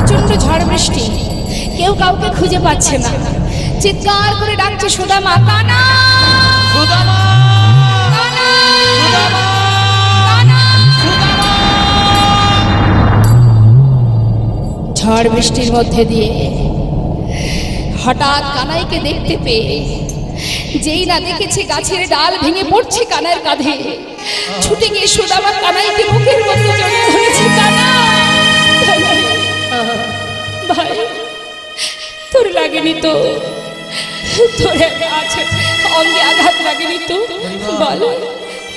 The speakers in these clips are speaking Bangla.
প্রচন্ড ঝড় বৃষ্টি, কেউ কাউকে খুঁজে পাচ্ছে না। চিৎকার করে ডাকছে সুদামা, কানা সুদামা, কানা সুদামা, কানা। সুদামা। ঝড় বৃষ্টির মধ্যে দিয়ে হঠাৎ কানাইকে দেখতে পেয়ে যেই না দেখেছে গাছের ডাল ভেঙে পড়ছে কানাইয়ের কাঁধে, ছুটে গিয়ে সুদামা কানাইকে বুকের মধ্যে জড়িয়ে ধরেছে। কানা ভাই, তোর লাগেনি তো? তোর আছে অঙ্গে আঘাত লাগেনি তো? বল।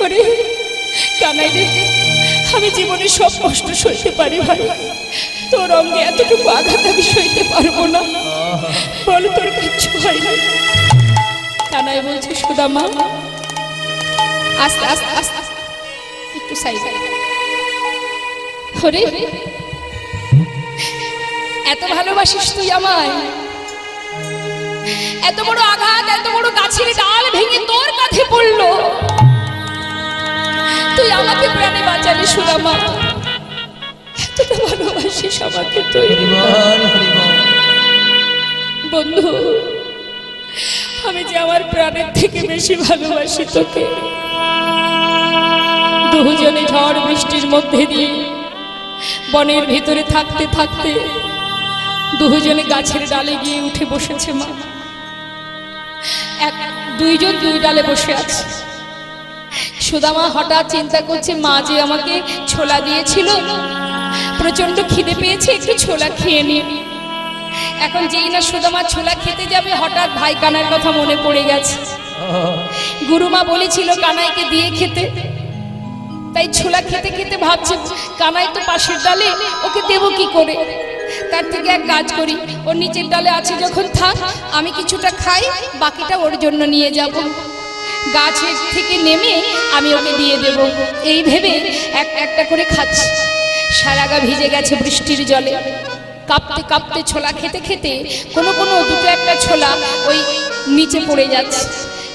ওরে কানাই রে, আমি জীবনে সব কষ্ট সইতে পারি ভাই, তোর অঙ্গে এতটুকু আঘাত আমি সইতে পারবো না। বল, তোর কিচ্ছু হয় না? কানাই বলছে, সুদামা আস্তে আস্তে আস্তে একটু সাইড। ওরে এত ভালোবাসিস তুই আমায়? এত বড় আঘাত, এত বড় গাছের ডাল ভেঙে তোর কাঁধে পড়লো, তুই আমাকে প্রাণে বাঁচালি সুদামা। এতটা ভালোবাসিস আমাকে তুই? বন্ধু, আমি যে আমার প্রাণের থেকে বেশি ভালোবাসি তোকে। দুজনে ঝড় বৃষ্টির মধ্যে দিয়ে বনের ভিতরে থাকতে থাকতে দুজনে গাছের ডালে গিয়ে উঠে বসেছে। মা দুইজন দুই ডালে বসে আছে। সুদামা হঠাৎ চিন্তা করছে, মা যে আমাকে ছোলা দিয়েছিল, প্রচন্ড খিদে পেয়েছে, একটু ছোলা খেয়ে নিয়ে। এখন যেই না সুদামা ছোলা খেতে যাবে, হঠাৎ ভাই কানার কথা মনে পড়ে গেছে। গুরুমা বলেছিল কানাইকে দিয়ে খেতে, তাই ছোলা খেতে খেতে ভাবছে কানাই তো পাশের ডালে, ওকে দেবো কি করে? তার থেকে এক কাজ করি, ওর নিচের ডালে আছে যখন থাক, আমি কিছুটা খাই, বাকিটা ওর জন্য নিয়ে যাব। গাছের থেকে নেমে আমি ওকে দিয়ে দেব, এই ভেবে একটা করে খাচ্ছে। সারা গা ভিজে গেছে বৃষ্টির জলে, কাঁপতে কাঁপতে ছোলা খেতে খেতে কোনো কোনো দুটো একটা ছোলা ওই নিচে পড়ে যাচ্ছে।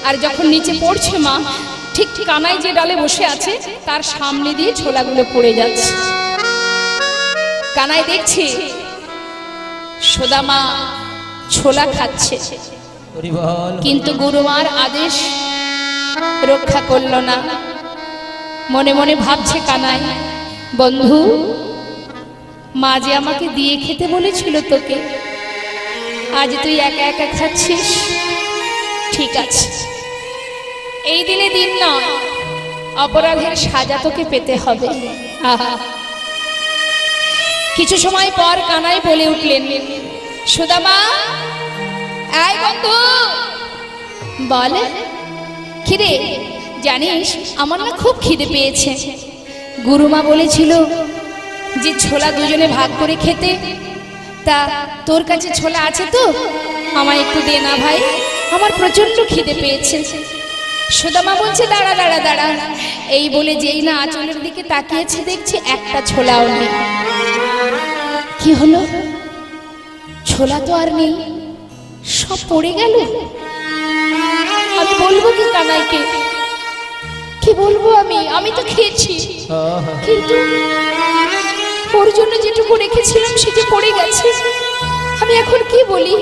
আর যখন নিচে পড়ছে, মা ঠিক কানাই যে ডালে বসে আছে তার সামনে দিয়ে ছোলাগুলো পড়ে যাচ্ছে। কানাই দেখছে সুদামা ছোলা খাচ্ছে, কিন্তু গুরুমার আদেশ রক্ষা করল না। মনে মনে ভাবছে কানাই, বন্ধু, মা যে আমাকে দিয়ে খেতে বলেছিল তোকে, আজ তুই একা একা খাচ্ছিস। ঠিক আছে, এই দিনে দিন নয়, অপরাধের সাজা তোকে পেতে হবে। আহা। কিছু সময় পর কানাই বলে উঠলেন, সুদামা, এই বন্ধু। বলে, খিদে জানিস আমার না খুব খিদে পেয়েছে। গুরুমা বলেছিল যে ছোলা দুজনে ভাগ করে খেতে, তা তোর কাছে ছোলা আছে তো? আমায় একটু দে না ভাই, আমার প্রচন্ড খিদে পেয়েছে। সুদামা বলছে, দাঁড়া দাঁড়া দাঁড়া। এই বলে যেই না আঁচলের দিকে তাকিয়েছে, দেখছে একটা ছোলাও নেই। কি হলো? ছোলা তো আর নেই, সব পড়ে গেল। আমি বলবো কি কানাইকে? কি বলবো আমি? আমি তো খেয়েছি, কিন্তু ওর জন্য যেটুকু রেখেছিলাম সেটা পড়ে গেছে। আমি এখন কি বলি?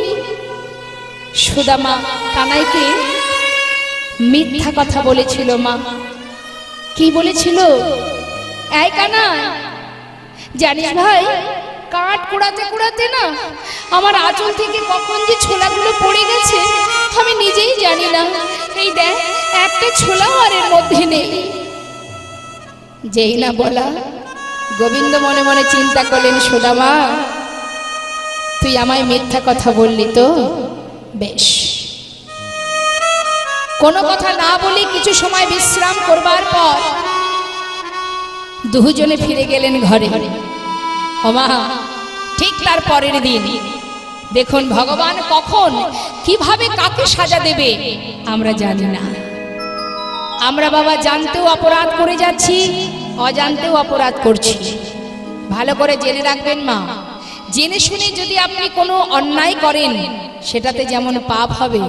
সুদামা কানাইকে মিথ্যা কথা বলেছিল। মা কি বলেছিল? এই কানাই, জানিস ভাই, কাঠ কুড়াতে কুড়াতে না আমার আঁচল থেকে কখন যে ছোলাগুলো পড়ে গেছে আমি নিজেই জানি না। এই দেখ, একটা ছোলাও আর এর মধ্যে নেই। যেই না বলা, গোবিন্দ মনে মনে চিন্তা করলেন, সুদামা, তুই আমায় মিথ্যা কথা বললি তো? বেশ। কোনো কথা না বলে কিছু সময় বিশ্রাম করবার পর দুজনে ফিরে গেলেন ঘরে। ওমা, ঠিক তার পরের দিন দেখুন, ভগবান কখন কিভাবে কাকে সাজা দেবে আমরা জানি না। আমরা বাবা জানতেও অপরাধ করে যাচ্ছি, অজান্তেও অপরাধ করছি। ভালো করে জেনে রাখবেন মা, জেনে শুনে যদি আপনি কোনো অন্যায় করেন সেটাতে যেমন পাপ হবে,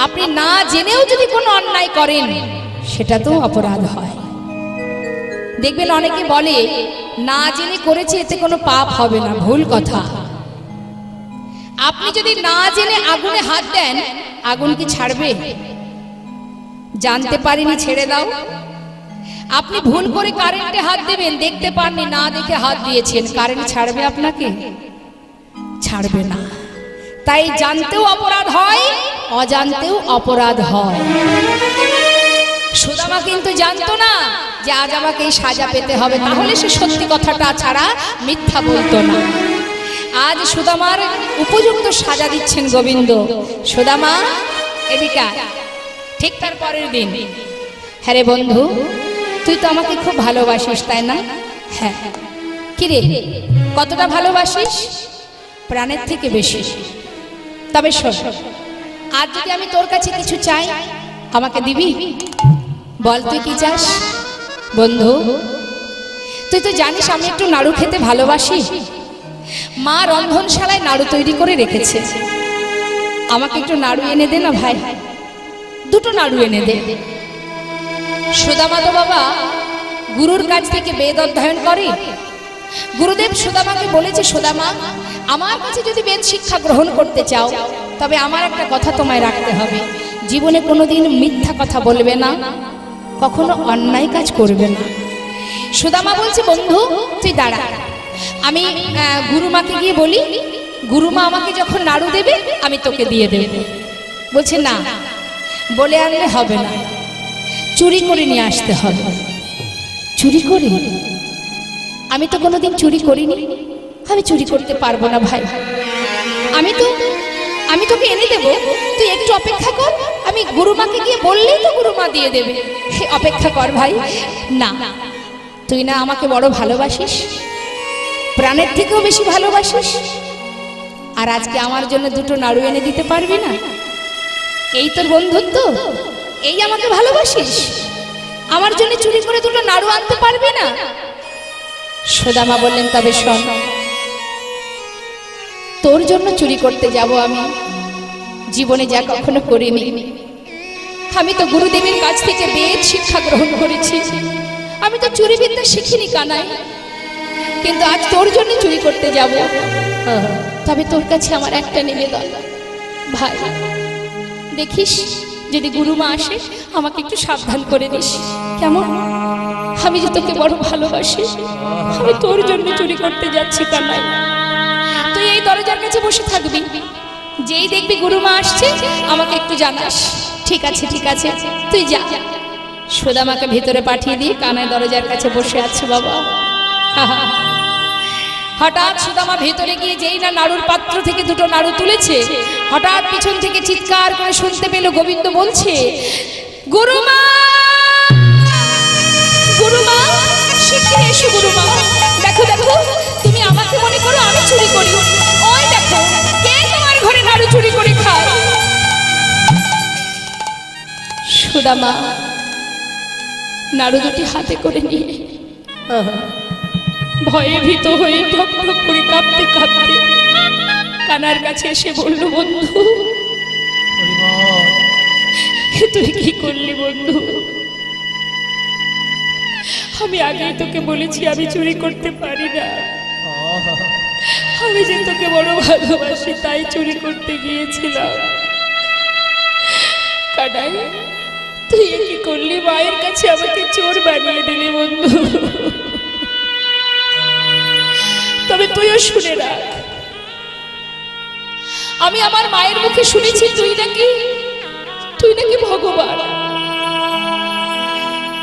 আপনি না জেনেও যদি কোনো অন্যায় করেন সেটাতেও অপরাধ হয়। দেখবেন অনেকে বলে না জেনে করেছে এতে কোনো পাপ হবে না, ভুল কথা। আপনি যদি না জেনে আগুনে হাত দেন, আগুন কি ছাড়বে? জানতে পারিনি ছেড়ে দাও। আপনি ভুল করে কারেন্টে হাত দেবেন, দেখতে পাননি, না দেখে হাত দিয়েছেন, কারেন্ট ছাড়বে আপনাকে? ছাড়বে না। তাই জানতেও অপরাধ হয়, অজান্তেও অপরাধ হয়। সুদামা কিন্তু জানতো না যে আজ আমাকে এই সাজা পেতে হবে, তাহলে সে সত্যি কথাটা ছাড়া মিথ্যা বলতো না। আজ সুদামার উপযুক্ত সাজা দিচ্ছেন গোবিন্দ। সুদামা এদিকে ঠিক তার পরের দিন, হ্যাঁ রে বন্ধু, তুই তো আমাকে খুব ভালোবাসিস তাই না? হ্যাঁ। কিরে, কতটা ভালোবাসিস? প্রাণের থেকে বেশি। তবে শোন, আজ যদি আমি তোর কাছে কিছু চাই, আমাকে দিবি? বল তুই কি চাস? বন্ধু, তুই তো জানিস আমি একটু নাড়ু খেতে ভালোবাসি। মা রন্ধনশালায় নাড়ু তৈরি করে রেখেছে, আমাকে একটু নাড়ু এনে দে না ভাই, দুটো নাড়ু এনে দে। সুদামা তো বাবা গুরুর কাছ থেকে বেদ অধ্যয়ন করে। গুরুদেব সুদামাকে বলেছে, সুদামা আমার কাছে যদি বেদ শিক্ষা গ্রহণ করতে চাও, তবে আমার একটা কথা তোমায় রাখতে হবে, জীবনে কোনোদিন মিথ্যা কথা বলবে না, কখনো অন্যায় কাজ করবে না। সুদামা বলছে, বন্ধু তুই দাঁড়া, আমি গুরুমাকে গিয়ে বলি, গুরুমা আমাকে যখন নাড়ু দেবে আমি তোকে দিয়ে দেব। বলছে না, বলে আনলে হবে না, চুরি করে নিয়ে আসতে হবে। চুরি করে? আমি তো কোনোদিন চুরি করিনি, আমি চুরি করতে পারবো না ভাই। আমি তোকে এনে দেব, তুই একটু অপেক্ষা কর, আমি গুরুমাকে গিয়ে বললেই তো গুরুমা দিয়ে দেবে, সে অপেক্ষা কর ভাই। না, তুই না আমাকে বড় ভালোবাসিস, প্রাণের থেকেও বেশি ভালোবাসিস, আর আজকে আমার জন্য দুটো নাড়ু এনে দিতে পারবি না? এই তোর বন্ধুত্ব? এই আমাকে ভালোবাসিস? আমার জন্য চুরি করে দুটো নাড়ু আনতে পারবি না? সুদামা বললেন, তবে শোন, তোর জন্য চুরি করতে যাব আমি, জীবনে যা কখনো করিনি। আমি তো গুরুদেবের কাছ থেকে বেদ শিক্ষা গ্রহণ করেছি, আমি তো চুরি বিদ্যা শিখিনি কানাই, কিন্তু আজ তোর জন্য চুরি করতে যাব। তবে তোর কাছে আমার একটা নিবেদন ভাই, দেখিস যদি গুরুমা আসে আমাকে একটু সাবধান করে দিস, কেমন? আমি যে তোকে বড় ভালোবাসি, আমি তোর জন্য চুরি করতে যাচ্ছি কানাই। তুই এই দরজার কাছে বসে থাকবি, যেই দেখবি গুরুমা আসছে আমাকে একটু জানাস। ঠিক আছে, ঠিক আছে, তুই যা। সুদামাকে ভেতরে পাঠিয়ে দিয়ে কানাই দরজার কাছে বসে আছে বাবা। হঠাৎ সুদামা ভেতরে গিয়ে যেই না নাড়ুর পাত্র থেকে দুটো নাড়ু তুলেছে, হঠাৎ পিছন থেকে চিৎকার করে শুনতে পেল গোবিন্দ বলছে, গুরুমা, গুরুমা, শিগগির এসো গুরুমা, দেখো দেখো, তুমি আমাকে মনে করো আমি চুরি করি, ওই দেখো কে তোমার ঘরে নাড়ু চুরি করে খায়। সুদামা নাড়ু দুটি হাতে করে নিয়ে ভয়ে ভীত হয়ে ঠক ঠক করে কাঁপতে কাঁপতে কানার কাছে এসে বলল, বন্ধু তুই কি করলি বন্ধু? আমি আগেই তোকে বলেছি আমি চুরি করতে পারি না, আমি যে তোকে বড় ভালোবাসি তাই চুরি করতে গিয়েছিলাম। কানাই তুই কি করলি? মায়ের কাছে আমাকে চোর বানিয়ে দিলি বন্ধু। তবে তুইও শুনে রাখ, আমি আমার মায়ের মুখে শুনেছি তুই নাকি ভগবান,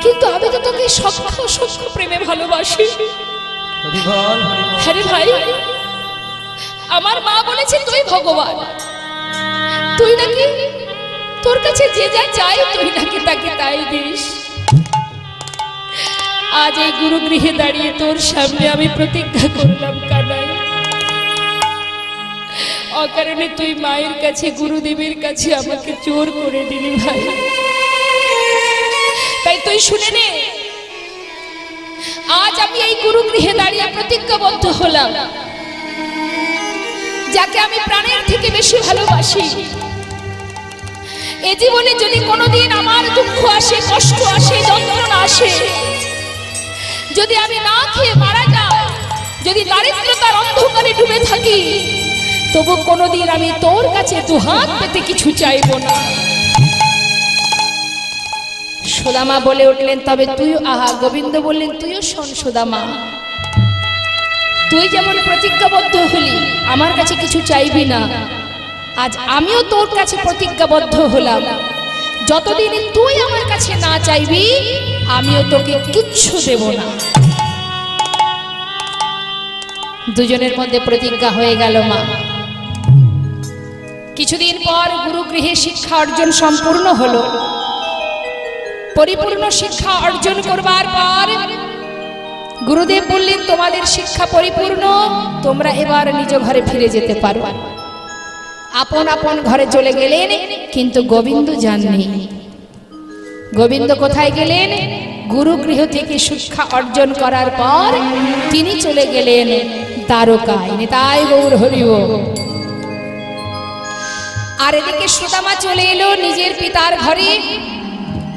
কিন্তু আমি তো তোকে সখ্য সখ্য প্রেমে ভালোবাসি। হ্যাঁ রে ভাই, আমার মা বলেছে তুই ভগবান, তুই নাকি তোর কাছে যে যা চাই তুই নাকি তাকে তাই দিস। আজ এই গুরুগৃহে দাঁড়িয়ে তোর সামনে আমি প্রতিজ্ঞা করলাম কানাই, অকারণে তুই মায়ের কাছে গুরুদেবের কাছে আমাকে চোর করে দিলি ভাই। তাই তুই শুনে নে, আজ আমি এই গুরুগৃহে দাঁড়িয়ে প্রতিজ্ঞাবদ্ধ হলাম, যাকে আমি প্রাণের থেকে বেশি ভালোবাসি, এ জীবনে যদি কোনোদিন আমার দুঃখ আসে, কষ্ট আসে, যন্ত্রণা আসে, যদি আমি না খেয়ে মারা যাই, যদি দারিদ্রতার অন্ধকারে ডুবে থাকি, তবু কোনোদিন আমি তোর কাছে দুহাত পেতে কিছু চাইব না। সুদামা বলে উঠলেন, তবে তুই, আহা, গোবিন্দ বললেন, তুইও শোন সুদামা, তুই যেমন প্রতিজ্ঞাবদ্ধ হলি আমার কাছে কিছু চাইবি না, আজ আমিও তোর কাছে প্রতিজ্ঞাবদ্ধ হলাম, যতদিন তুই আমার কাছে না চাইবি আমিও তোকে কিচ্ছু দেব না। দুজনের মধ্যে প্রতিজ্ঞা হয়ে গেল। মা, কিছুদিন পর গুরুগৃহে শিক্ষা অর্জন সম্পূর্ণ হলো। পরিপূর্ণ শিক্ষা অর্জন করবার পর গুরুদেব বললেন, তোমাদের শিক্ষা পরিপূর্ণ, তোমরা এবার নিজ ঘরে ফিরে যেতে পারো। আপন আপন ঘরে চলে গেলেন, কিন্তু গোবিন্দ যাননি। গোবিন্দ কোথায় গেলেন? গুরুগৃহ থেকে শিক্ষা অর্জন করার পর তিনি চলে গেলেন দ্বারকায়। নিতাই গৌর হরি বল। আর এদিকে সুদামা চলে এলো নিজের পিতার ঘরে।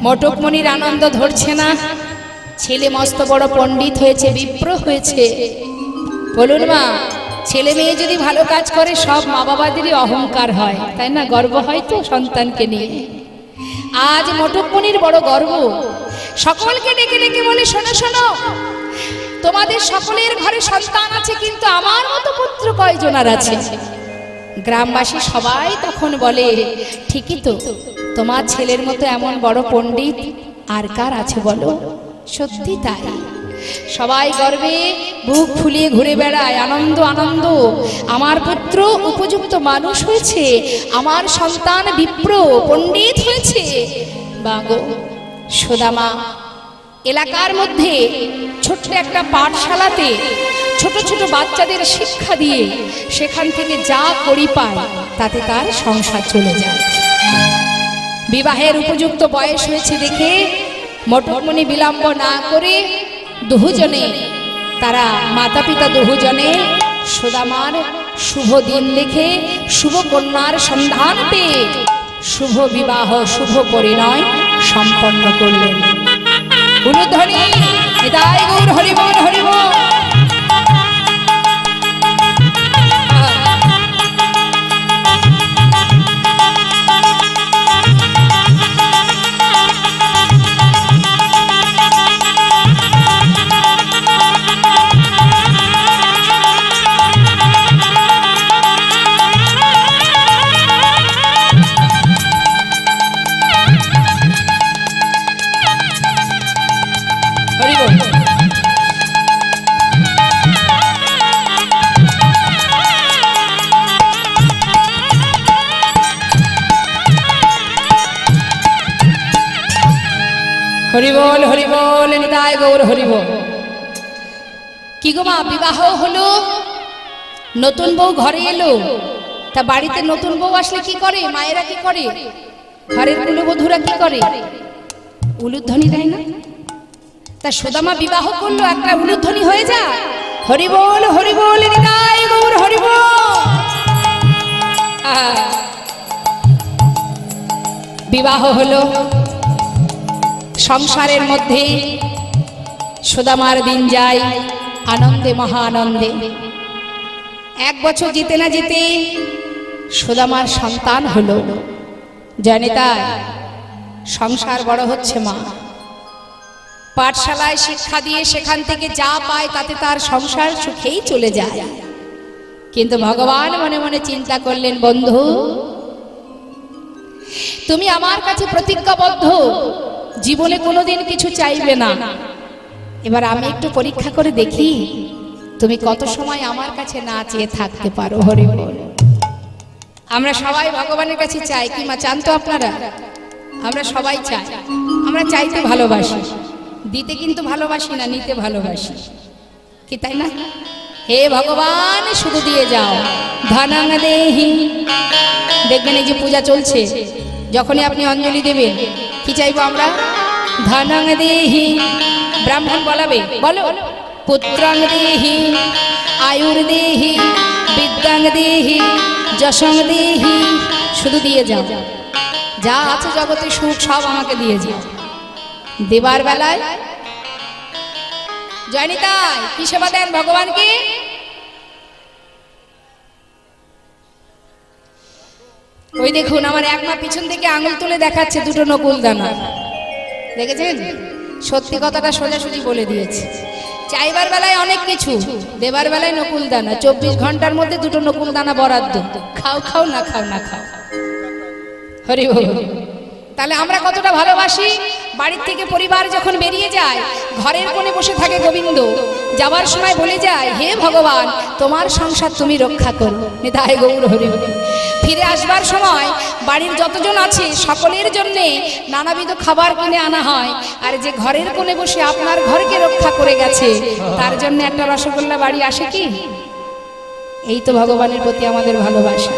মটকমণির আনন্দ ধরছে না, ছেলে মস্ত বড় পণ্ডিত হয়েছে, বিপ্র হয়েছে। বলুন মা, ছেলে মেয়ে যদি ভালো কাজ করে সব মা বাবাদেরই অহংকার হয়, তাই না? গর্ব হয় তো সন্তানকে নিয়ে। আজ মটকমণির বড় গর্ব। সকলকে ডেকে ডেকে বলে, শোনো শোনো, তোমাদের সকলের ঘরে সন্তান আছে, কিন্তু আমার মতো পুত্র কয়জনার আছে? গ্রামবাসী সবাই তখন বলে, ঠিকই তো, তোমার ছেলের মতো এমন বড় পণ্ডিত আর কার আছে বলো? সত্যি তাই। সবাই গর্বে বুক ফুলিয়ে ঘুরে বেড়ায়, আনন্দ আনন্দ, আমার পুত্র উপযুক্ত মানুষ হয়েছে, আমার সন্তান বিপ্র পণ্ডিত হয়েছে। বাগো সুদামা এলাকার মধ্যে ছোট্ট একটা পাঠশালাতে ছোট ছোট বাচ্চাদের শিক্ষা দিয়ে সেখান থেকে যা করি পায় তাতে তার সংসার চলে যায়। বিবাহের উপযুক্ত বয়স হয়েছে দেখে মটকমণি বিলম্ব না করে দুজনে, তারা মাতা পিতা দুজনে সুদামার শুভ দিন দেখে শুভ কন্যার সন্ধান পেয়ে শুভ বিবাহ শুভ পরিণয় সম্পন্ন করলেন। উলুধ্বনি নিতাই গৌর হরি বল, হরি বল। হরি বল, হরি বল, নিতাই গৌর হরি বল। কি গো মা, বিবাহ হলো, নতুন বউ ঘরে এলো, তা বাড়িতে নতুন বউ আসলে কি করে? মায়েরা কি করে? ঘরের কুলবধূরা কি করে? উলুধ্বনি দেয় না? তা সুদামা বিবাহ করলো, একটা উলুধ্বনি হয়ে যা, হরি বল, হরি বল, নিতাই গৌর হরি বল। বিবাহ হলো, সংসারের মধ্যে সুদামার দিন যায় আনন্দে, মহা আনন্দে। এক বছর যেতে না যেতে সুদামার সন্তান হলো। জানে তাই সংসার বড় হচ্ছে। মা পাঠশালায় শিক্ষা দিয়ে সেখান থেকে যা পায় তাতে তার সংসার সুখেই চলে যায়। কিন্তু ভগবান মনে মনে চিন্তা করলেন, বন্ধু তুমি আমার কাছে প্রতিজ্ঞাবদ্ধ, জীবনে কোনোদিন কিছু চাইবে না। এবার আমি একটু পরীক্ষা করে দেখি তুমি কত সময় আমার কাছে না চেয়ে থাকতে পারো। হরি বল। আমরা সবাই ভগবানের কাছে চাই, কি মা চান তো আপনারা? আমরা সবাই চাই, আমরা চাইতে ভালোবাসি, দিতে কিন্তু ভালোবাসি না, নিতে ভালোবাসি, কি তাই না? হে ভগবান শুধু দিয়ে যাও, ধনং দেহি। দেখবেন এই যে পূজা চলছে, যখনই আপনি অঞ্জলি দেবেন কি চাইবো আমরা? ধনং দেহি। ব্রাহ্মণ বলাবে, বলো, পুত্রং দেহি, আয়ুর দেহি, বিদ্যাং দেহি, যশং দেহি। শুধু দিয়ে যাও, যা আছে জগতে সুখ সব আমাকে দিয়ে যাও। দেবার বেলায় জয়নিতাই কি সেবা দেন ভগবানকে? ওই দেখুন আমার এক মা পিছন থেকে আঙুল তুলে দেখাচ্ছে দুটো নকুল দানা, দেখেছেন? সত্যি কথাটা সোজাসুজি বলে দিয়েছে। চাইবার বেলায় অনেক কিছু, দেবার বেলায় নকুল দানা। 24 ঘন্টার মধ্যে দুটো নকুল দানা বরাদ্দ, খাও খাও না খাও না খাও। হরি বল। তাহলে আমরা কতটা ভালোবাসি। বাড়ির থেকে পরিবার যখন বেরিয়ে যায়, ঘরের কোণে বসে থাকে গোবিন্দ, যাবার সময় বলে যায়, হে ভগবান তোমার সংসার তুমি রক্ষা করো, নিতাই গৌর হরি বল। ফিরে আসবার সময় বাড়ির যতজন আছে সকলের জন্যে নানাবিধ খাবার কিনে আনা হয়, আর যে ঘরের কোণে বসে আপনার ঘরকে রক্ষা করে গেছে তার জন্য একটা রসগোল্লা বাড়ি আসে কি? এই তো ভগবানের প্রতি আমাদের ভালোবাসা।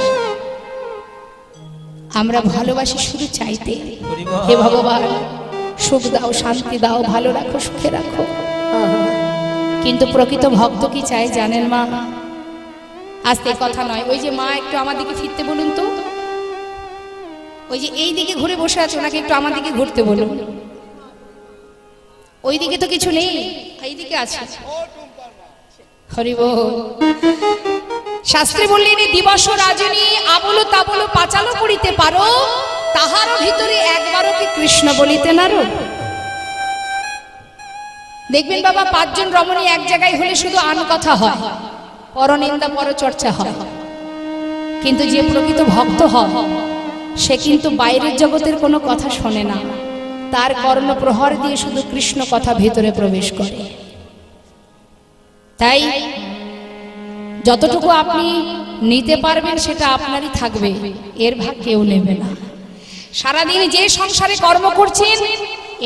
আমরা ভালোবাসি শুধু চাইতে, হে ভগবান সুখ দাও, শান্তি দাও, ভালো রাখো, সুখে রাখো। কিন্তু প্রকৃত ভক্ত কি চায় জানেন মা? আস্তে কথা নয়, ওই যে মা একটু আমার দিকে ফিরতে বলুন তো, ওই যে এই দিকে ঘুরে বসে আছে ওনাকে একটু আমার দিকে ঘুরতে বলুন। ওই দিকে তো কিছু নেই, এই দিকে আছে। হরি বল। শাস্ত্রে বললেন দিবস রাজনী আবল তাবল পাচালো করিতে পারো, তাহার ভিতরে একবারও কি কৃষ্ণ বলিতে নারো। দেখবেন বাবা 5 জন রমণী এক জায়গায় হলে শুধু আন কথা হয়, পরনিন্দা পরচর্চা হয়, কিন্তু যে প্রকৃত ভক্ত হয় সে কিন্তু বাইরের জগতের কোনো কথা শোনে না, তার কর্ণ প্রহর দিয়ে শুধু কৃষ্ণ কথা ভেতরে প্রবেশ করে। তাই যতটুকু আপনি নিতে পারবেন সেটা আপনারই থাকবে, এর ভাগ কেউ নেবে না। সারাদিন যে সংসারে কর্ম করছেন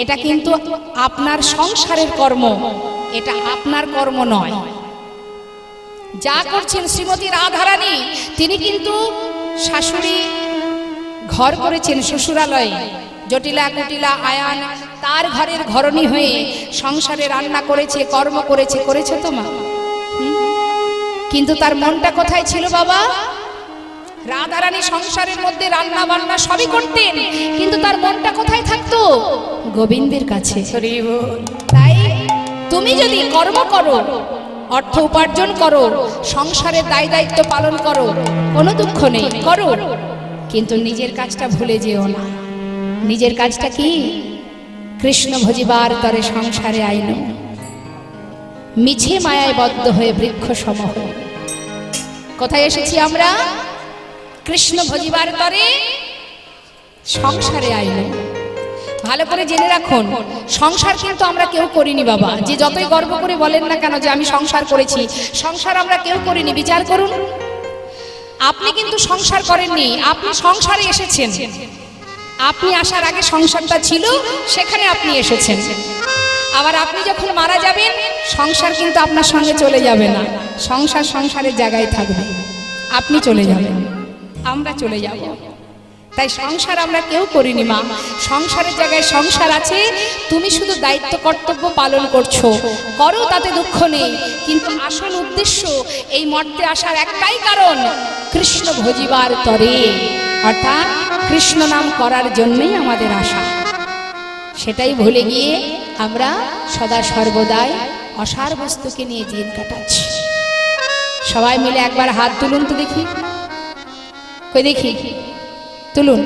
এটা কিন্তু আপনার সংসারের কর্ম, এটা আপনার কর্ম নয়। যা করছেন শ্রীমতী রাধারানী, তিনি কিন্তু শাশুড়ি ঘর করেছেন শ্বশুরালয়ে, জটিলা কুটিলা আয়ান তার ঘরের ঘরণী হয়ে সংসারে রান্না করেছে, কর্ম করেছে, করেছে তো মা? কিন্তু তার মনটা কোথায় ছিল বাবা? রাধারানী সংসারের মধ্যে রান্না বান্না সবই করতেন, কিন্তু তার মনটা কোথায় থাকতো? গোবিন্দের কাছে। তাই তুমি যদি কর্ম করো, অর্থ উপার্জন করো, সংসারের দায় দায়িত্ব পালন করো, কোনো দুঃখ নেই, করো, কিন্তু নিজের কাজটা ভুলে যেও না। নিজের কাজটা কি? কৃষ্ণ ভজিবার তরে সংসারে আইন, মিছে মায়ায় বদ্ধ হয়ে বৃক্ষ সম হয়ে। কোথায় এসেছি আমরা? কৃষ্ণ ভজিবার তরে সংসারে আইন। ভালো করে জেনে রাখুন, সংসার কিন্তু আমরা কেউ করিনি বাবা। যে যতই গর্ব করে বলেন না কেন যে আমি সংসার করেছি, সংসার আমরা কেউ করিনি। বিচার করুন, আপনি কিন্তু সংসার করেননি, আপনি সংসারে এসেছেন। আপনি আসার আগে সংসারটা ছিল, সেখানে আপনি এসেছেন। আবার আপনি যখন মারা যাবেন, সংসার কিন্তু আপনার সঙ্গে চলে যাবে না, সংসার সংসারের জায়গায় থাকবে। আপনি চলে যাবেন, আমরা চলে যাব। তাই সংসার আমরা কেউ করিনি মা, সংসারের জায়গায় সংসার আছে। তুমি শুধু দায়িত্ব কর্তব্য পালন করছো, করো, তাতে দুঃখ নেই। কিন্তু আসল উদ্দেশ্য এই মর্তে আসার একটাই কারণ, কৃষ্ণ ভজিবার তরে, অর্থাৎ কৃষ্ণ নাম করার জন্যই আমাদের আশা। সেটাই ভুলে গিয়ে আমরা সদা সর্বদাই অসার বস্তুকে নিয়ে দিন কাটাচ্ছি। সবাই মিলে একবার হাত তুলুন তো দেখি, কই দেখি, তুলুন।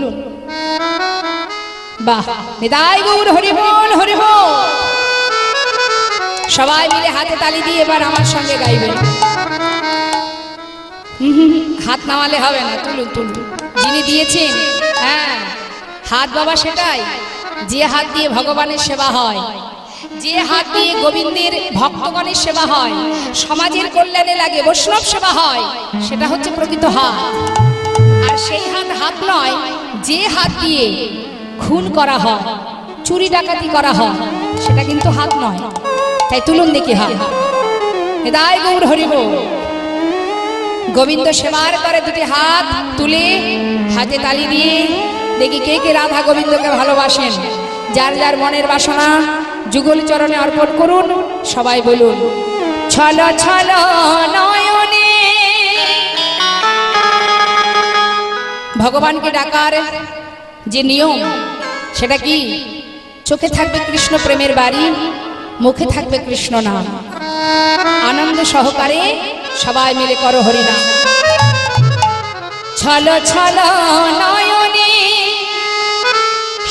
বাহ, নিতাই গৌর হরি বল, হরি বল। সবাই মিলে হাতে তালি দিয়ে এবার আমার সঙ্গে গাইবেন। হাত নামালে হবে না, তুলুন তুলুন। যিনি দিয়েছেন, হ্যাঁ হাত বাবা সেটাই, যে হাত দিয়ে ভগবানের সেবা হয়, যে হাত দিয়ে গোবিন্দের ভক্তগণের সেবা হয়, সমাজের কল্যাণে লাগে, বৈষ্ণব সেবা হয়, সেটা হচ্ছে প্রকৃত হাত। আর সেই হাত হাত নয় যে হাত দিয়ে খুন করা হয়, চুরি ডাকাতি করা হয়, সেটা কিন্তু হাত নয়। তাই তুলুন দেখি হাত। নিতাই গৌর হরি বল। গোবিন্দ সেবার করে দুটি হাত তুলে হাতে তালি দিয়ে দেখি কে কে রাধা গোবিন্দকে ভালোবাসেন। যার যার মনের বাসনা যুগল চরণে অর্পণ করুন। সবাই বলুন, ছল ছল নয়নে। ভগবানকে ডাকার যে নিয়ম, সেটা কি? চোখে থাকবে কৃষ্ণ প্রেমের বাড়ি, মুখে থাকবে কৃষ্ণ নাম। আনন্দ সহকারে সবাই মিলে করো হরিনাম। ছলো ছলো নয়নে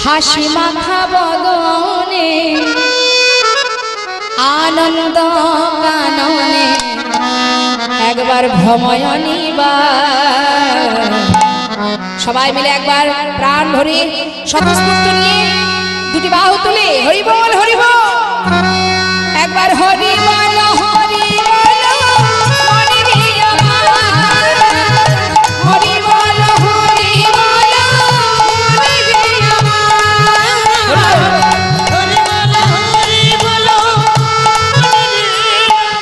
হাসি মাখা বদনে আনন্দ কাননে একবার ভ্রময়নী বা সবাই মিলে একবার প্রাণ ভরে স্বতঃস্ফূর্ত নিয়ে দুটি বাহু তুলে হরি বল হরি বল একবার হরি বল হরি বল মনে দিয়ে আমার হরি বল হরি বল মনে দিয়ে আমার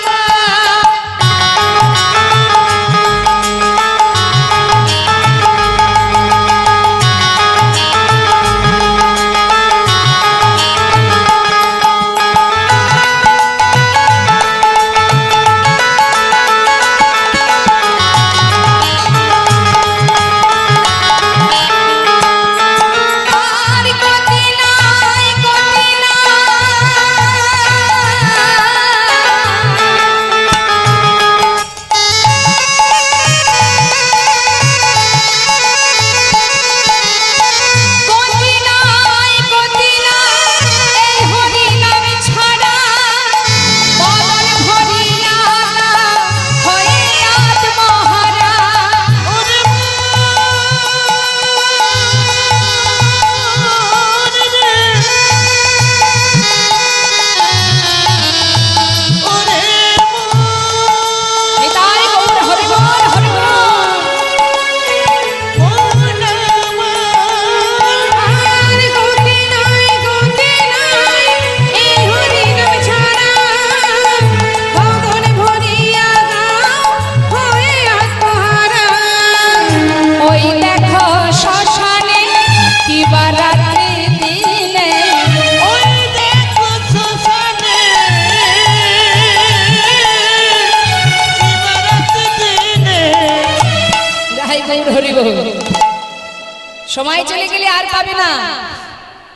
সময় চলে গেলে আর পাবে না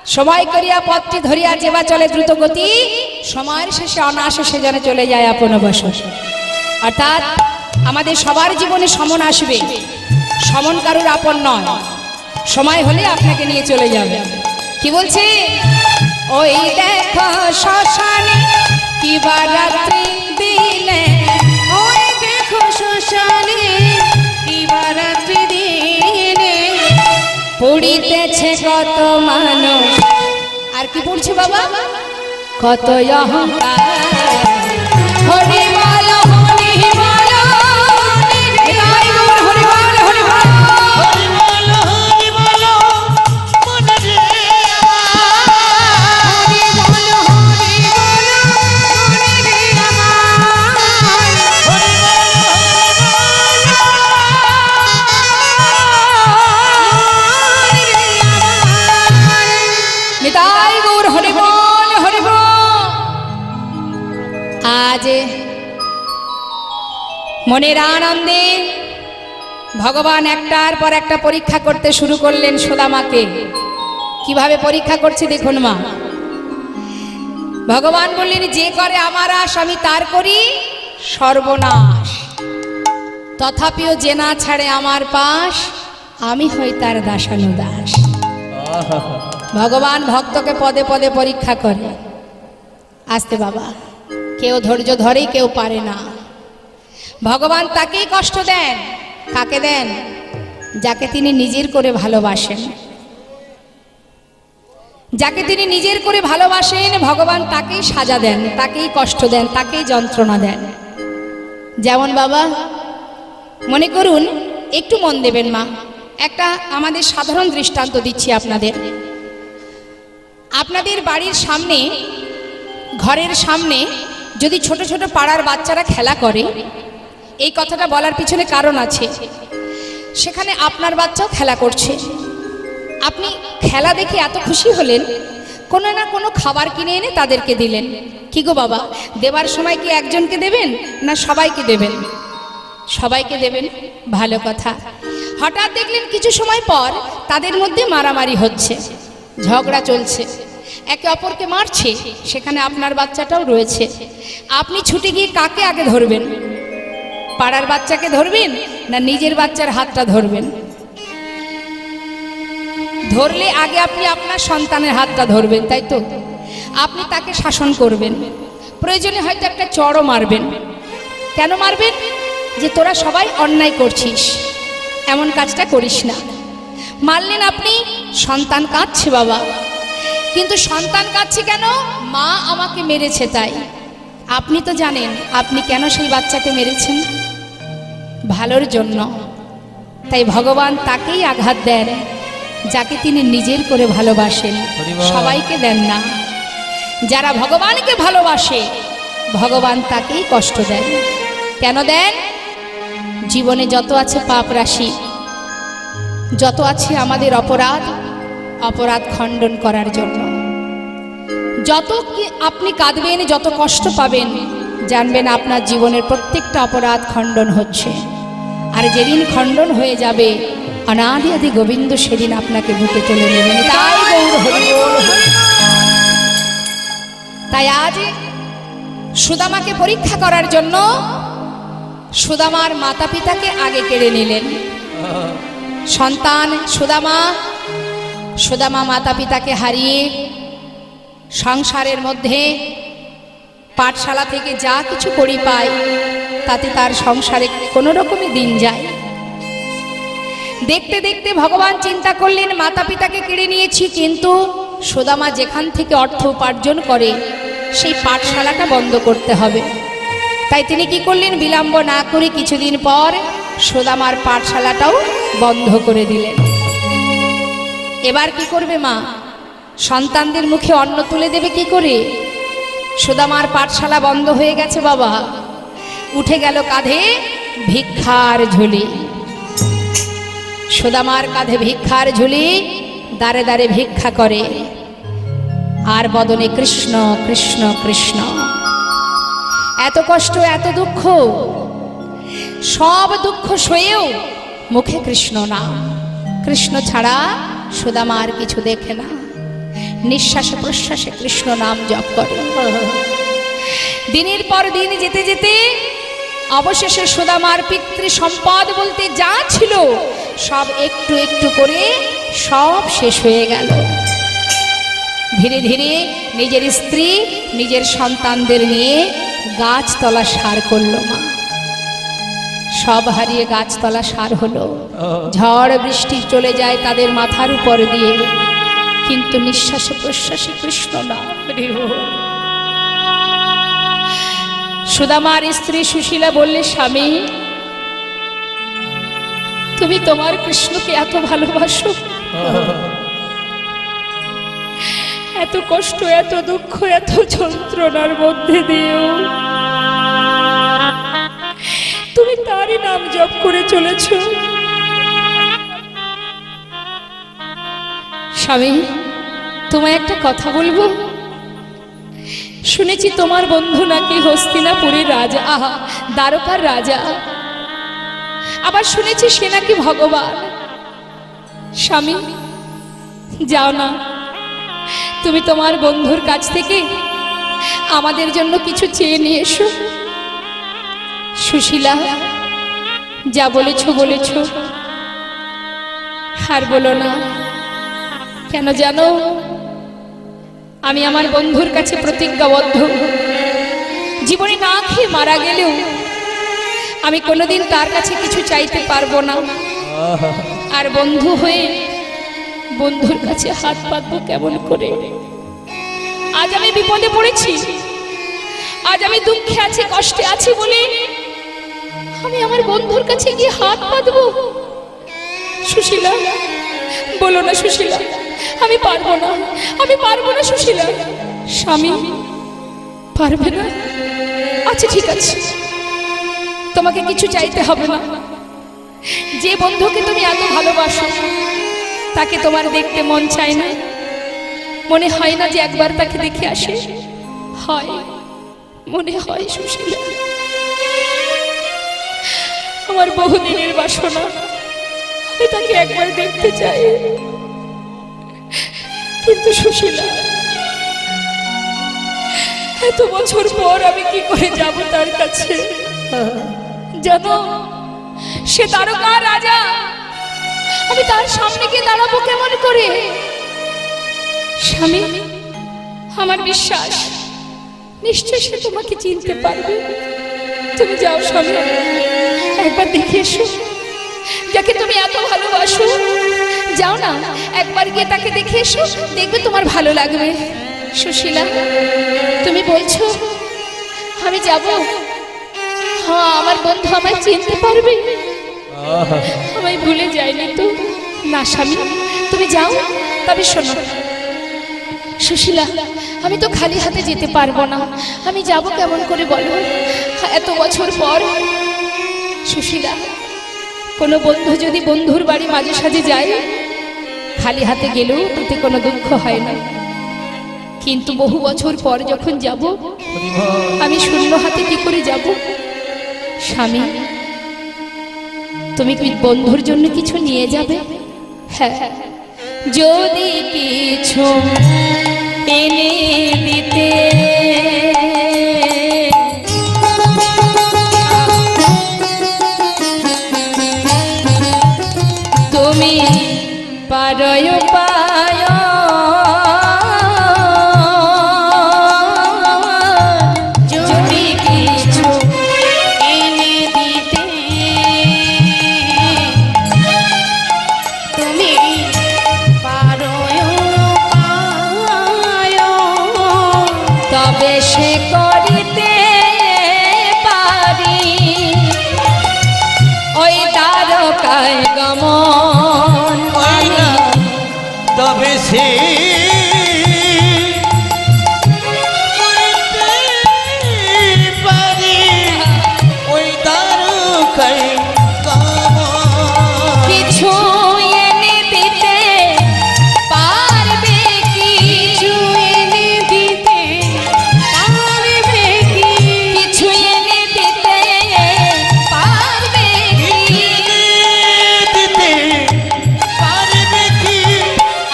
সময় করিয়া পথটি ধরিয়া যেবা চলে দ্রুত গতি সময়ের শেষে অনায়াসে যেন চলে যায় আপন বসত অর্থাৎ আমাদের সবার জীবনে সমন আসবে সমন কারুর আপন নয় সময় হলে আপনাকে নিয়ে চলে যাবে কি বলছে ওই দেখো শ্মশানে কি বারাত্রি দিলে ওই দেখো শ্মশানে কি বারাত্রি দিলে পড়িতেছে কত মানুষ আর কি পড়ছে বাবা কত অহংকার হরি বল হরি বল হরি বল হরি বল হরি বল হরি বল হরি বল মনে রে হরি বল হরি বল মনে রে আমার হরি বল নিতাই গৌর হরি বল হরি বল আজ মনের আনন্দে ভগবান একটার পর একটা পরীক্ষা করতে শুরু করলেন সুদামাকে কিভাবে পরীক্ষা করছে দেখুন মা ভগবান বললেন যে করে আমার আশ আমি তার করি সর্বনাশ তথাপিও যে না ছাড়ে আমার পাশ আমি হই তার দাসানুদাস ভগবান ভক্তকে পদে পদে পরীক্ষা করে আস্তে বাবা কেউ ধৈর্য ধরে কেউ পারে না ভগবান তাকেই কষ্ট দেন কাকে দেন যাকে তিনি নিজের করে ভালোবাসেন যাকে তিনি নিজের করে ভালোবাসেন ভগবান তাকেই সাজা দেন তাকেই কষ্ট দেন তাকেই যন্ত্রণা দেন যেমন বাবা মনে করুন একটু মন দেবেন মা একটা আমাদের সাধারণ দৃষ্টান্ত দিচ্ছি আপনাদের বাড়ির সামনে ঘরের সামনে যদি ছোট ছোট পাড়ার বাচ্চারা খেলা করে এই কথাটা বলার পিছনে কারণ আছে সেখানে আপনার বাচ্চাও খেলা করছে আপনি খেলা দেখে এত খুশি হলেন কোনো না কোনো খাবার কিনে এনে তাদেরকে দিলেন কি গো বাবা দেবার সময় কি একজনকে দেবেন না সবাইকে দেবেন সবাইকে দেবেন ভালো কথা হঠাৎ দেখলেন কিছু সময় পর তাদের মধ্যে মারামারি হচ্ছে ঝগড়া চলছে একে অপরকে মারছে সেখানে আপনার বাচ্চাটাও রয়েছে আপনি ছুটে গিয়ে কাকে আগে ধরবেন পাড়ার বাচ্চাকে ধরবেন না নিজের বাচ্চার হাতটা ধরবেন? ধরলে আগে আপনি আপনার সন্তানের হাতটা ধরবেন, তাই তো? আপনি তাকে শাসন করবেন, প্রয়োজনে হয়তো একটা চড়ও মারবেন। কেন মারবেন? যে তোরা সবাই অন্যায় করছিস, এমন কাজটা করিস না। মারলেন আপনি, সন্তান কাঁদছে বাবা, কিন্তু সন্তান কাঁদছে কেন? মা আমাকে মেরেছে তাই। আপনি তো জানেন আপনি কেন সেই বাচ্চাকে মেরেছেন, ভালোর জন্য। তাই ভগবান তাকেই আঘাত দেন যাকে তিনি নিজের করে ভালোবাসেন, সবাইকে দেন না। যারা ভগবানকে ভালোবাসে ভগবান তাকেই কষ্ট দেন। কেন দেন? জীবনে যত আছে পাপ রাশি, যত আছে আমাদের অপরাধ, অপরাধ খণ্ডন করার জন্য। যত আপনি কাঁদবেন, যত কষ্ট পাবেন, জানবেন আপনার জীবনের প্রত্যেকটা অপরাধ খণ্ডন হচ্ছে। আর যেদিন খণ্ডন হয়ে যাবে, অনাদি আদি গোবিন্দ সেদিন আপনাকে বুকে তুলে নেবেন। তাই গৌর হরি বল। তাই আজ সুদামাকে পরীক্ষা করার জন্য সুদামার মাতা পিতাকে আগে কেড়ে নিলেন। সন্তান সুদামা মাতা পিতাকে হারিয়ে সংসারের মধ্যে পাঠশালা থেকে যা কিছু করি পায় তাতে তার সংসারে কোনো রকমই দিন যায়। দেখতে দেখতে ভগবান চিন্তা করলেন মাতা পিতাকে কেড়ে নিয়েছি, কিন্তু সুদামা যেখান থেকে অর্থ উপার্জন করে সেই পাঠশালাটা বন্ধ করতে হবে। তাই তিনি কি করলেন? বিলম্ব না করে কিছুদিন পর সুদামার পাঠশালাটাও বন্ধ করে দিলেন। এবার কি করবে মা? সন্তানদের মুখে অন্ন তুলে দেবে কি করে? সুদামার পাঠশালা বন্ধ হয়ে গেছে বাবা, উঠে গেল কাঁধে ভিক্ষার ঝুলি। সুদামার কাঁধে ভিক্ষার ঝুলি, দাঁড়ে দাঁড়ে ভিক্ষা করে আর বদনে কৃষ্ণ কৃষ্ণ কৃষ্ণ। এত কষ্ট, এত দুঃখ, সব দুঃখ সয়েও মুখে কৃষ্ণ নাম। কৃষ্ণ ছাড়া সুদামা আর কিছু দেখে না, নিঃশ্বাসে প্রশ্বাসে কৃষ্ণ নাম জপ করে। দিনের পর দিন যেতে যেতে অবশেষে সুদামার পিতৃ সম্পদ বলতে যা ছিল সব একটু একটু করে সব শেষ হয়ে গেল। ধীরে ধীরে নিজের স্ত্রী, নিজের সন্তানদের নিয়ে গাছতলা সার করল মা। সব হারিয়ে গাছতলা সার হলো। ঝড় বৃষ্টি চলে যায় তাদের মাথার উপর দিয়ে, কিন্তু নিঃশ্বাসে প্রশ্বাসে কৃষ্ণ নাম। সুদামার স্ত্রী সুশীলা বললে, স্বামী তুমি তোমার কৃষ্ণকে এত ভালোবাসো, এত কষ্ট, এত দুঃখ, এত যন্ত্রণার মধ্যে দিয়েও তুমি তারই নাম জপ করে চলেছ। স্বামী তোমায় একটা কথা বলবো। শুনেছি তোমার বন্ধু নাকি হস্তিনাপুরের রাজা, আহা দ্বারকার রাজা। আবার শুনেছি সে নাকি ভগবান। স্বামী যাও না, তুমি তোমার বন্ধুর কাছ থেকে আমাদের জন্য কিছু চেয়ে নিয়ে এসো। সুশীলা যা বলেছ বলেছ, আর বলো না। কেন জানো? আমি আমার বন্ধুর কাছে প্রতিজ্ঞাবদ্ধ, জীবনে না খেয়ে মারা গেলেও আমি কোনোদিন তার কাছে কিছু চাইতে পারবো না। আর বন্ধু হয়ে বন্ধুর কাছে হাত পাতবো কেমন করে? আজ আমি বিপদে পড়েছি, আজ আমি দুঃখে আছি, কষ্টে আছি বলে আমি আমার বন্ধুর কাছে গিয়ে হাত পাতবো? সুশীলা বলো না সুশীলা, আমি পারবো না, আমি পারবো না সুশীলা। স্বামী পারবে না? আচ্ছা ঠিক আছে, তোমাকে কিছু চাইতে হবে না। যে বন্ধুকে তুমি এত ভালোবাসো তাকে তোমার দেখতে মন চায় না? মনে হয় না যে একবার তাকে দেখে আসে? হয়, মনে হয় সুশীলা। আমার বহুদিনের বাসনা, আমি তাকে একবার দেখতে চাই। কিন্তু সুশীলা এত বছর পর আমি কি করে যাব তার কাছে? জানো সে তারকা রাজা, আমি তার সামনে গিয়ে দাঁড়াবো কেমন করে? স্বামী, আমার বিশ্বাস নিশ্চয় সে তোমাকে চিনতে পারবে। তুমি যাও স্বামী, একবার দেখে এসো, যাকে তুমি এত ভালোবাসো। যাও না, একবার গিয়ে তাকে দেখে এসো, দেখবে তোমার ভালো লাগবে। সুশীলা, তুমি বলছো আমি যাব? হ্যাঁ, আমার বন্ধু আমায় চিনতে পারবে, আমায় ভুলে যায়নি তো? না স্বামী, তুমি যাও। তবে শোনো সুশীলা, আমি তো খালি হাতে যেতে পারবো না। আমি যাব কেমন করে বলো, এত বছর পর? সুশীলা, কোনো বন্ধু যদি বন্ধুর বাড়ি মাঝে সাঝে যায়, খালি হাতে গেলেও তাতে কোনো দুঃখ হয় না। কিন্তু বহু বছর পর যখন যাব, আমি শূন্য হাতে কি করে যাব? স্বামী, তুমি কি বন্ধুর জন্য কিছু নিয়ে যাবে? হ্যাঁ, যদি কিছু এনে দিতে তুমি পারয় পায়, যদি কিছু এনে দিতে তুমি তবে সে করিতে পারি ওই দ্বারকায় গমন। তবে সে পারি ওই দ্বারকায় গমন। কিছু এনে দিতে পারবে কি? কিছু এনে দিতে পারবে কি? কিছু এনে দিতে পারবে কি? দিতে পারবে কি?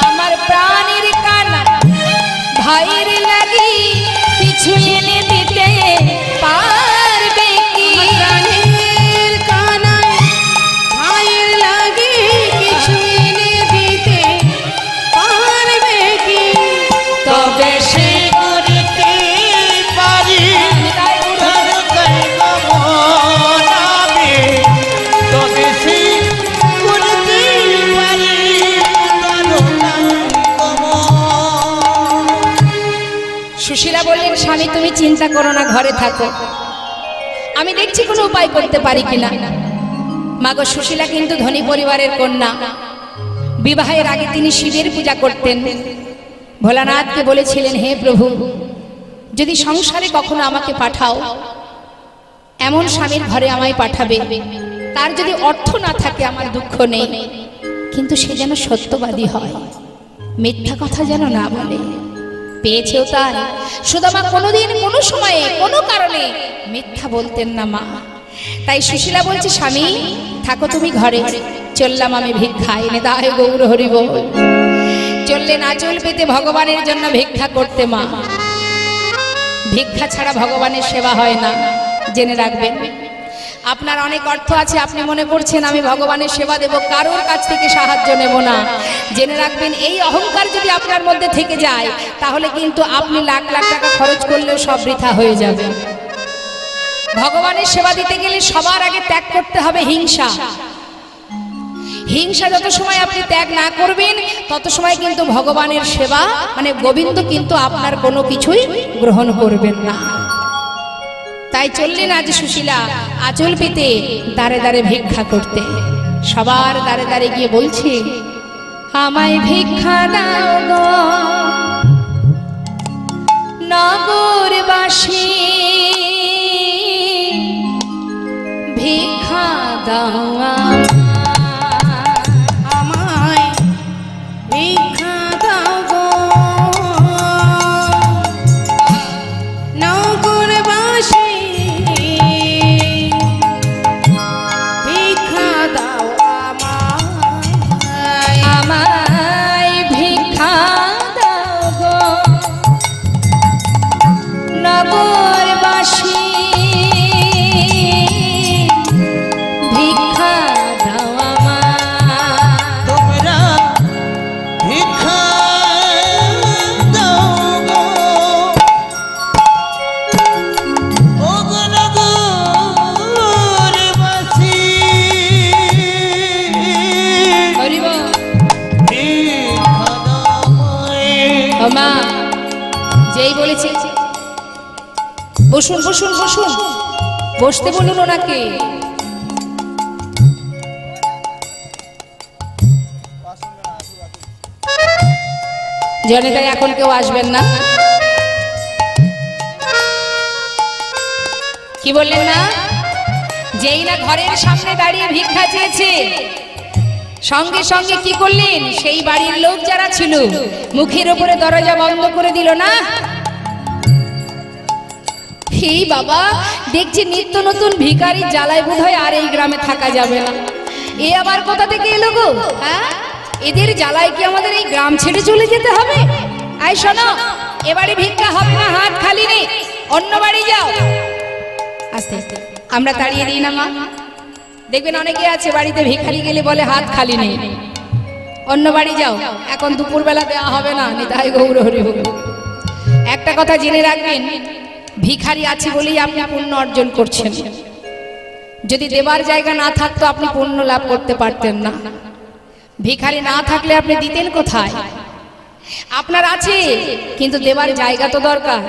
আমার প্রাণের কানা ভাইয়ের লাগি কিছু এনে দিতে পারবে কি? প্রাণের কানা ভাইয়ের লাগি কিছু এনে দিতে পারবে কি? তবে সে করিতে পারি দ্বারকায় গমন। আমি তবে সে করিতে পারি দ্বারকায় গমন। সুশীলা বললেন, স্বামী তুমি চিন্তা করো না, ঘরে থাকো, আমি দেখছি কোনো উপায় করতে পারি কিনা। মাগো, সুশীলা কিন্তু ধনী পরিবারের কন্যা। বিবাহের আগে তিনি শিবের পূজা করতেন। ভোলানাথকে বলেছিলেন, হে প্রভু, যদি সংসারে কখনো আমাকে পাঠাও, এমন স্বামীর ঘরে আমায় পাঠাবে, তার যদি অর্থ না থাকে আমার দুঃখ নেই, কিন্তু সে যেন সত্যবাদী হয়, মিথ্যা কথা যেন না বলে। পেয়েছেও তার। সুদামা কোনোদিন কোনো সময়ে কোনো কারণে মিথ্যা বলতেন না মা। তাই সুশীলা বলছে, স্বামী থাকো তুমি ঘরে, চললাম আমি ভিক্ষা। এনে দায় গৌর হরি বল। চললেন আঁচল পেতে ভগবানের জন্য ভিক্ষা করতে মা। ভিক্ষা ছাড়া ভগবানের সেবা হয় না, জেনে রাখবেন। আপনার অনেক অর্থ আছে, আপনি মনে করছেন আমি ভগবানের সেবা দেব, কারোর কাছ থেকে সাহায্য নেব না। জেনে রাখবেন, এই অহংকার যদি আপনার মধ্যে থেকে যায়, তাহলে কিন্তু আপনি লাখ লাখ টাকা খরচ করলেও সব বৃথা হয়ে যাবে। ভগবানের সেবা দিতে গেলে সবার আগে ত্যাগ করতে হবে হিংসা। হিংসা যত সময় আপনি ত্যাগ না করবেন, তত সময় কিন্তু ভগবানের সেবা মানে গোবিন্দ কিন্তু আপনার কোনো কিছুই গ্রহণ করবেন না। তাই চললেন আজ সুশীলা আঁচল পেতে দাঁড়ে দাঁড়ে ভিক্ষা করতে। সবার দাঁড়ে দাঁড়ে গিয়ে বলছে, আমায় ভিক্ষা দাও গো নগরবাসী, ভিক্ষা দাও আমায়, ভিক্ষা দাও গো নগরবাসী, ভিক্ষা দাও আমায়, আমায় ভিক্ষা দাও গো নগরবাসী, ভিক্ষা যেই বলেছে বসুন বসুন বসুন, বসতে বলুন ওনাকে। জনিতা এখন কেউ আসবেন না, কি বললেন না? যেই না ঘরের সামনে দাঁড়িয়ে ভিক্ষা চেয়েছে, সঙ্গে সঙ্গে কি করলেন? সেই বাড়ির লোক যারা ছিল মুখের উপরে দরজা বন্ধ করে দিল না। এই বাবা, দেখছি নিত্য নতুন ভিখারি জ্বালায় বোধহয় আর এই গ্রামে থাকা যাবে না। এ আবার কোথা থেকে এলো গো? হ্যাঁ, এদের জ্বালায় কি আমাদের এই গ্রাম ছেড়ে চলে যেতে হবে? আই শোনো, এবারে ভিক্ষা হবে না, হাত খালি নেই, অন্য বাড়ি যাও। আস্তে আস্তে আমরা তাড়িয়ে দিই না মা? দেখবেন অনেকে আছে বাড়িতে ভিখারি গেলে বলে হাত খালি নেই, অন্য বাড়ি যাও, এখন দুপুরবেলা দেওয়া হবে না। নিতাই গৌর হরি বল। একটা কথা জেনে রাখবেন, ভিখারি আছে বলেই আপনি পুণ্য অর্জন করছেন। যদি দেবার জায়গা না থাকতো আপনি পুণ্য লাভ করতে পারতেন না। ভিখারি না থাকলে আপনি দিতেন কোথায়? আপনার আছে, কিন্তু দেবার জায়গা তো দরকার।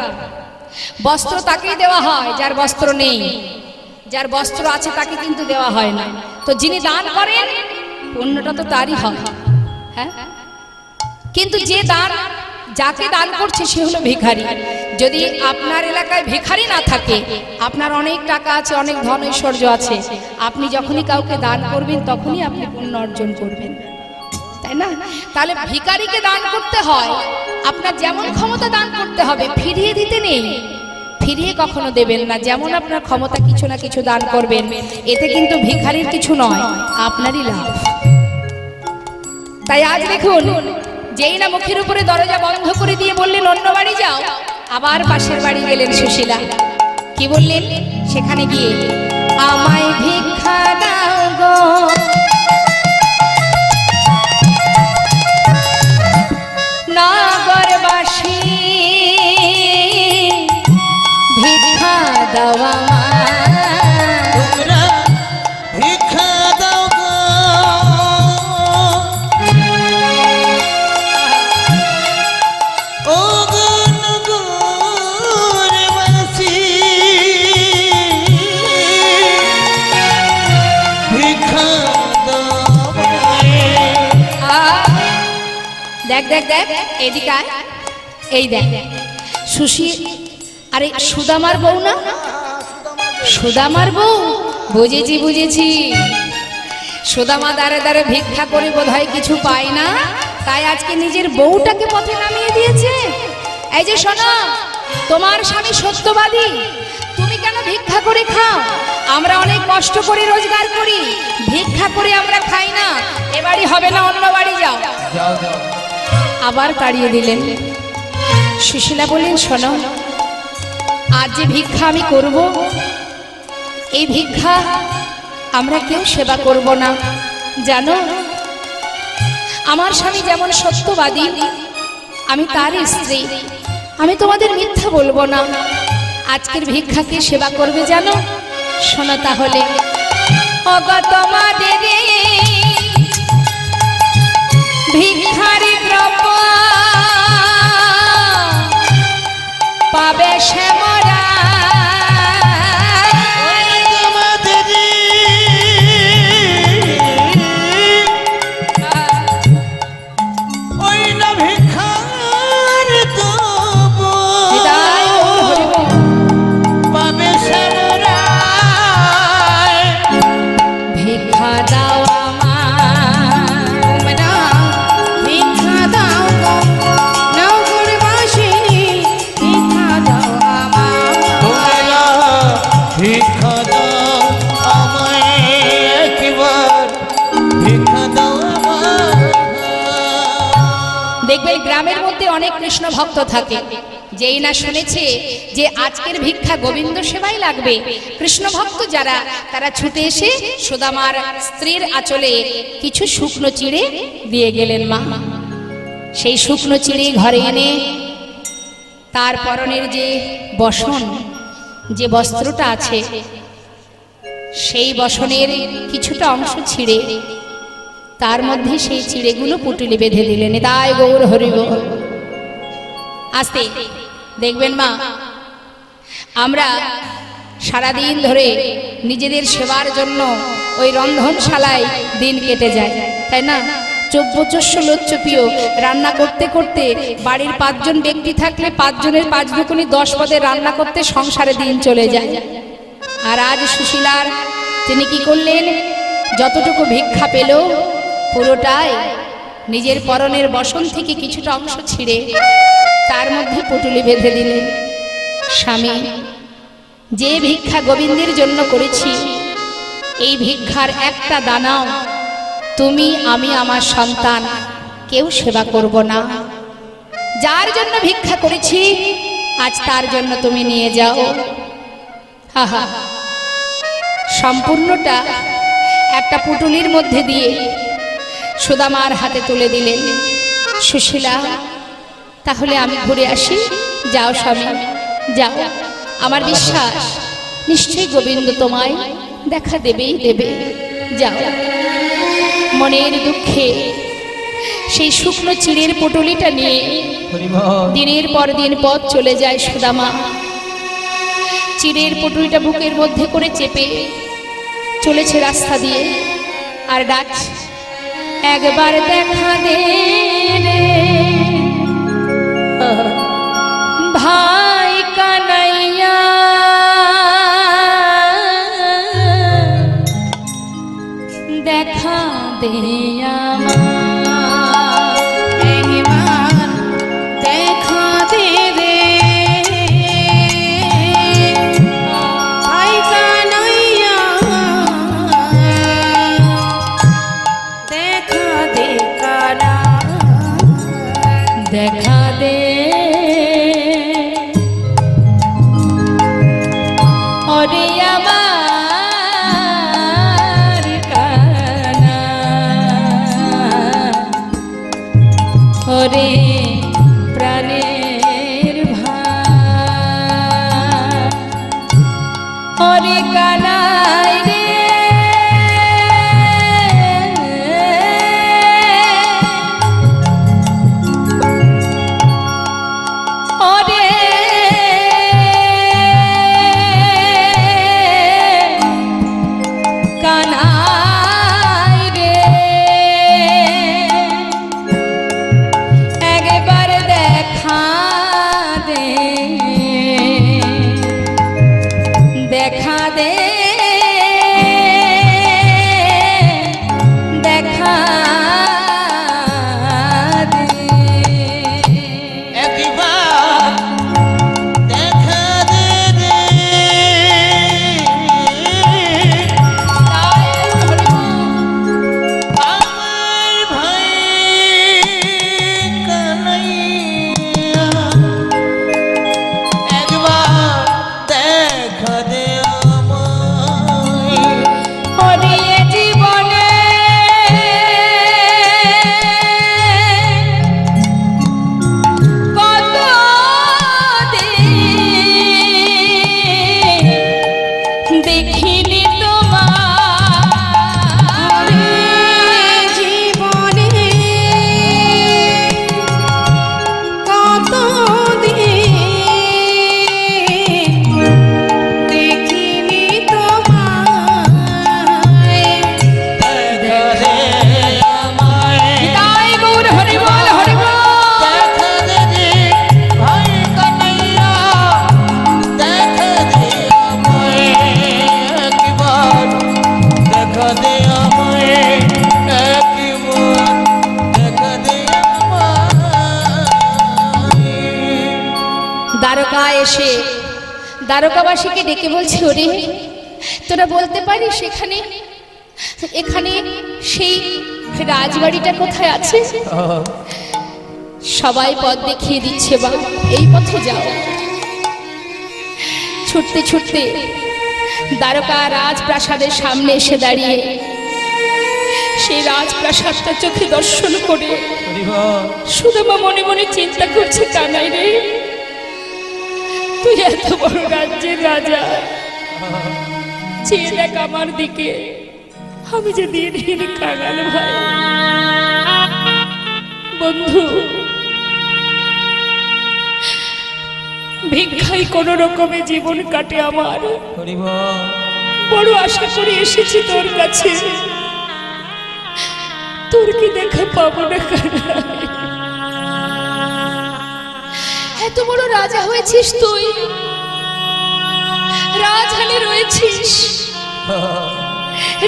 বস্ত্র তাকেই দেওয়া হয় যার বস্ত্র নেই, যার বস্ত্র আছে তাকে কিন্তু দেওয়া হয় না। তো যিনি দান করেন পুণ্যটা তো তারই হয়। হ্যাঁ, কিন্তু যে দান, যাকে দান করছে সে হলো ভিখারি। যদি আপনার এলাকায় ভিখারি না থাকে, আপনার অনেক টাকা আছে, অনেক ধন ঐশ্বর্য আছে, আপনি যখনই কাউকে দান করবেন তখনই আপনি পুণ্য অর্জন করবেন, তাই না? তাহলে ভিখারিকে দান করতে হয়, আপনার যেমন ক্ষমতা দান করতে হবে, ফিরিয়ে দিতে নেই, ফিরিয়ে কখনো দেবেন না। যেমন আপনার ক্ষমতা কিছু না কিছু দান করবেন, এতে কিন্তু ভিখারির কিছু নয়, আপনারই লাভ। তাই আজ দেখুন, যেই না মুখের উপরে দরজা বন্ধ করে দিয়ে বললেন অন্য বাড়ি যাও, আবার পাশের বাড়ি গেলেন সুশীলা। কি বললেন সেখানে গিয়ে? আমায় ভিক্ষা দাও গো, নগরবাসী ভিক্ষা দাও আমায়, তোমরা ভিক্ষা দাও গো, ও গো নগরবাসী, ভিক্ষা দাও আমায়। দেখ দেখ দেখ, এদিকে আয়, এই দেখ সুশী, আরে সুদামার বউ না? সুদামার বউ, বুঝেছি বুঝেছি। সুদামা দাঁড়ে দাঁড়ে ভিক্ষা করে বোধহয় কিছু পায় না, তাই আজকে নিজের বউটাকে পথে নামিয়ে দিয়েছে। এই যে শোনো, তোমার স্বামী সত্যবাদী, তুমি কেন ভিক্ষা করে খাও? আমরা অনেক কষ্ট করে রোজগার করি, ভিক্ষা করে আমরা খাই না। এ বাড়ি হবে না, অন্য বাড়ি যাও। যাও যাও। আবার তাড়িয়ে দিলেন। সুশীলা বললেন, শোনো, আজ যে ভিক্ষা আমি করব, এই ভিক্ষা আমরা কেউ সেবা করব না, জানো? আমার স্বামী যেমন সত্যবাদী, আমি তার স্ত্রী, আমি তোমাদের মিথ্যা বলবো না। আজকের ভিক্ষাকে সেবা করবে জানো? শোনো তাহলে, ওগো তোমাদের ভিক্ষারি দ্রব্য পাবে শ্যামরা, ওই না ভিক্ষার দেব পাবে শ্যামরা, ভিক্ষা দাও আমার, ভিক্ষা দাও নগরবাসী, ভিক্ষা দাও আমার, তোমরা ভিক্ষা দাও আমায়, একবার ভিক্ষা দাও আমায়। দেখবে গ্রামের মধ্যে অনেক কৃষ্ণ ভক্ত থাকে, যেই না শুনেছে যে আজকের ভিক্ষা গোবিন্দ সেবাই লাগবে, কৃষ্ণ ভক্ত যারা, তারা ছুটে এসে সুদামার স্ত্রীর আঁচলে কিছু শুকনো চিড়ে দিয়ে গেলেন মা। সেই শুকনো চিড়ে ঘরে এনে তার পরনের যে বসন, যে বস্ত্রটা আছে, সেই বসনের কিছুটা অংশ ছিঁড়ে তার মধ্যে সেই চিড়েগুলো পুটুলি বেঁধে দিলেন। তাই গৌর হরি বল। আস্তে দেখবেন মা, আমরা সারাদিন ধরে নিজেদের সেবার জন্য ওই রন্ধনশালায় দিন কেটে যায়, তাই না? চব্যচস্য লোচ্চপিও রান্না করতে করতে বাড়ির 5 জন ব্যক্তি থাকলে 5 জনের 5 দুকুনি 10 পদে রান্না করতে সংসারে দিন চলে যায়। আর আজ সুশীলার তিনি কি করলেন? যতটুকু ভিক্ষা পেল পুরোটাই নিজের পরনের বসন থেকে কিছুটা অংশ ছিঁড়ে তার মধ্যে পুটুলি বেঁধে দিলেন। স্বামী, যে ভিক্ষা গোবিন্দের জন্য করেছি, এই ভিক্ষার একটা দানাও তুমি, আমি, আমার সন্তান কেউ সেবা করব না। যার জন্য ভিক্ষা করেছি আজ তার জন্য তুমি নিয়ে যাও। হাহা, সম্পূর্ণটা একটা পুটুলির মধ্যে দিয়ে সুদামার হাতে তুলে দিলেন। সুশীলা, তাহলে আমি ঘুরে আসি। যাও স্বামী, যাও। আমার বিশ্বাস নিশ্চয়ই গোবিন্দ তোমায় দেখা দেবেই দেবে। যাও। মনের দুঃখে সেই শুকনো চিড়ের পুটুলিটা নিয়ে দিনের পর দিন পথ চলে যায় সুদামা। চিড়ের পুটুলিটা বুকের মধ্যে করে চেপে চলেছে রাস্তা দিয়ে, আর ডাকছে, একবার দেখা দে রে ভাই কানাইয়া, দেখা দে আমার, একবার দেখা দে রে ভাই কানাইয়া, দেখা দে কানা, দেখা দে ওরে আমার কানা, ওরে প্রাণের ভাই, ওরে কানাই রে, ওরে কানাই রে, একবার দেখা দে, দেখা দে, দেখা দে। একবার দেখা দে রে আমার ভাই কানাইয়া, একবার দেখা দে আমায়, ওরে জীবনে কত দিন দেখিনি তোমার, জীবনে কত দিন দেখিনি তোমায়, দেখা দে আমায়, তাই গৌর হরি বল, হরি বল। দেখা দে রে ভাই কানাইয়া, দেখা দে আমায়, একবার দেখা দে আমায়, একবার দেখা দে আমায়। দ্বারকা এসে দ্বারকাবাসীকে ডেকে বলছে, ওরে তোরা বলতে পারিস এখানে এখানে সেই রাজবাড়িটা কোথায় আছে? সবাই পথ দেখিয়ে দিচ্ছে, বা এই পথে যাও। ছুটতে ছুটতে দ্বারকা রাজপ্রাসাদের সামনে এসে দাঁড়িয়ে সেই রাজপ্রাসাদটা চোখে দর্শন করে সুদামা মনে মনে চিন্তা করছে, কানাই রে, তুই এত বড় রাজ্যের রাজা, চেয়ে দেখ আমার দিকে, আমি যে দিন কাঙাল ভাই। বন্ধু, ভিক্ষায় কোনো রকমে জীবন কাটে আমার। হরি বল। বড় আশা করে এসেছি তোর কাছে, তোর কি দেখা পাবো না কানাই? এত বড় রাজা হয়েছিস তুই, রাজহালে রয়েছিস,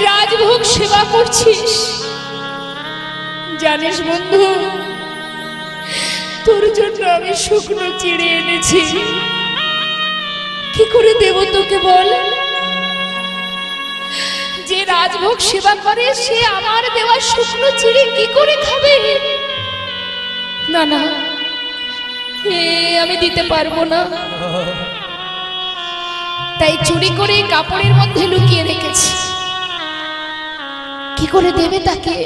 রাজভোগ সেবা করছিস। জানিস বন্ধু, তোর জন্য আমি শুকনো চিড়ে এনেছি, কি করে দেব তোকে বল? যে রাজভোগ সেবা করে সে আমার দেওয়া শুকনো চিড়ে কি করে খাবে? না না, আমি দিতে পারবো না। তাই চুরি করে কাপড়ের মধ্যে লুকিয়ে রেখেছি। কি করে দেবে তাকে?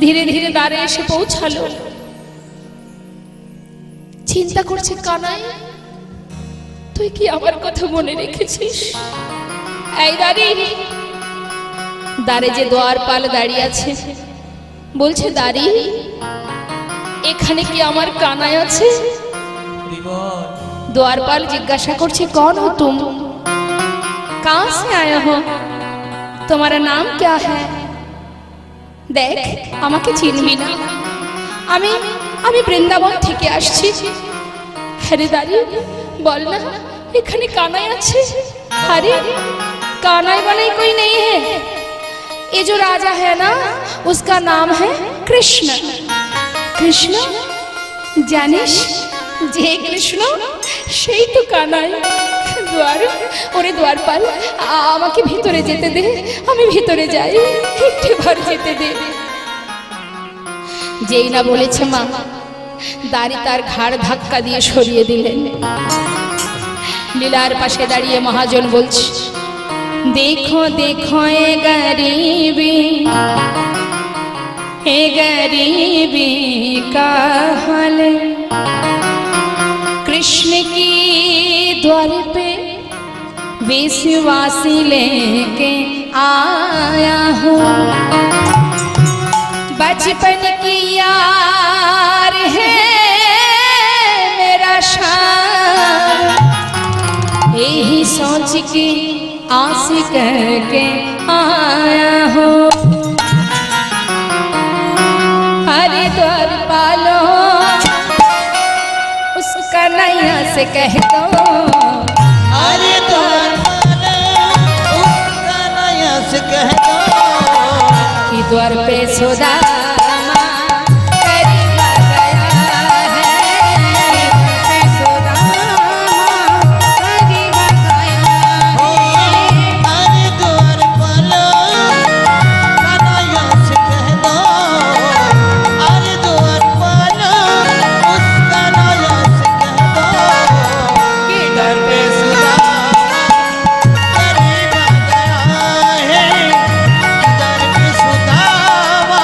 ধীরে ধীরে দ্বারে এসে পৌঁছালো। চিন্তা করছে, কানাই তুই কি আমার কথা মনে রেখেছিস? এই দ্বারে যে দ্বারপাল দাঁড়িয়ে আছে, বলছে দাঁড়ি, এখানে কি আমার কানাই আছে? द्वारपाल जिज्ञासा करछे, कौन हो तुम, कहाँ से आया हो, तुम्हारा नाम क्या है? देख আমাকে চিনবি না, আমি বৃন্দাবন থেকে আসছি। আরে দাঁড়ি, বল না এখানে কানাই আছে? अरे कानाई बनाई कोई नहीं है, ये जो राजा है ना उसका नाम है कृष्ण। कृष्ण জানিস যে কৃষ্ণ সেই তো কানাই। ওরে দ্বারপাল, আমাকে ভিতরে যেতে দে, আমি ভিতরে যাই, একটু ঘর যেতে দে। যেই না বলেছে মা, দাঁড়ি তার ঘাড় ধাক্কা দিয়ে সরিয়ে দিলেন। লীলার পাশে দাঁড়িয়ে মহাজন বলছে, देखो देखो ए गरीबी का हाल, कृष्ण की द्वार पे विश्वासी लेके आया हूँ। बचपन की यार है मेरा शान, यही सोच के आस करके आया हूँ। हरे द्वारपालो उसका नैया से कह दो, अरे द्वारपाल उसका नैया से कह दो कि द्वार पे सुदामा करीब आ गया है, द्वार पे सुदामा करीब आ गया है। अरे द्वारपाल उसका नैया से कह दो, अरे द्वारपाल उसका नैया से कह दो कि दर पे सुदामा करीब आ गया है, दर पे सुदामा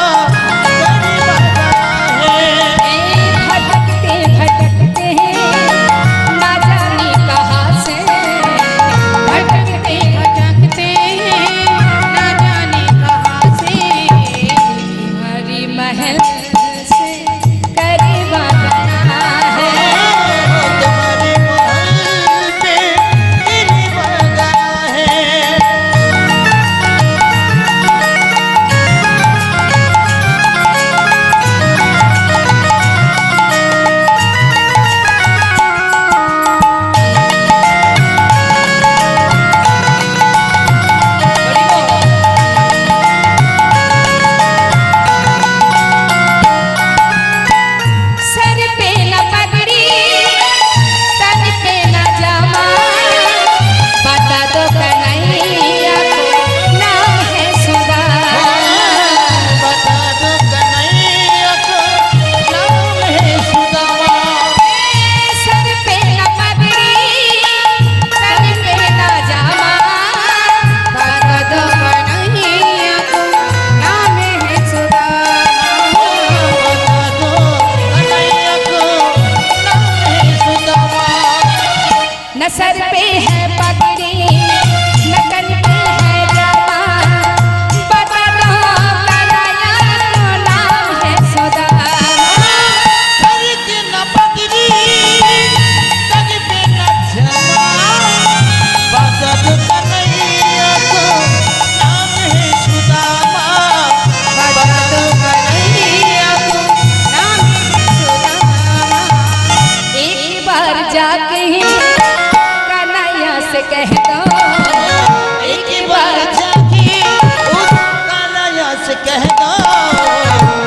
कह दो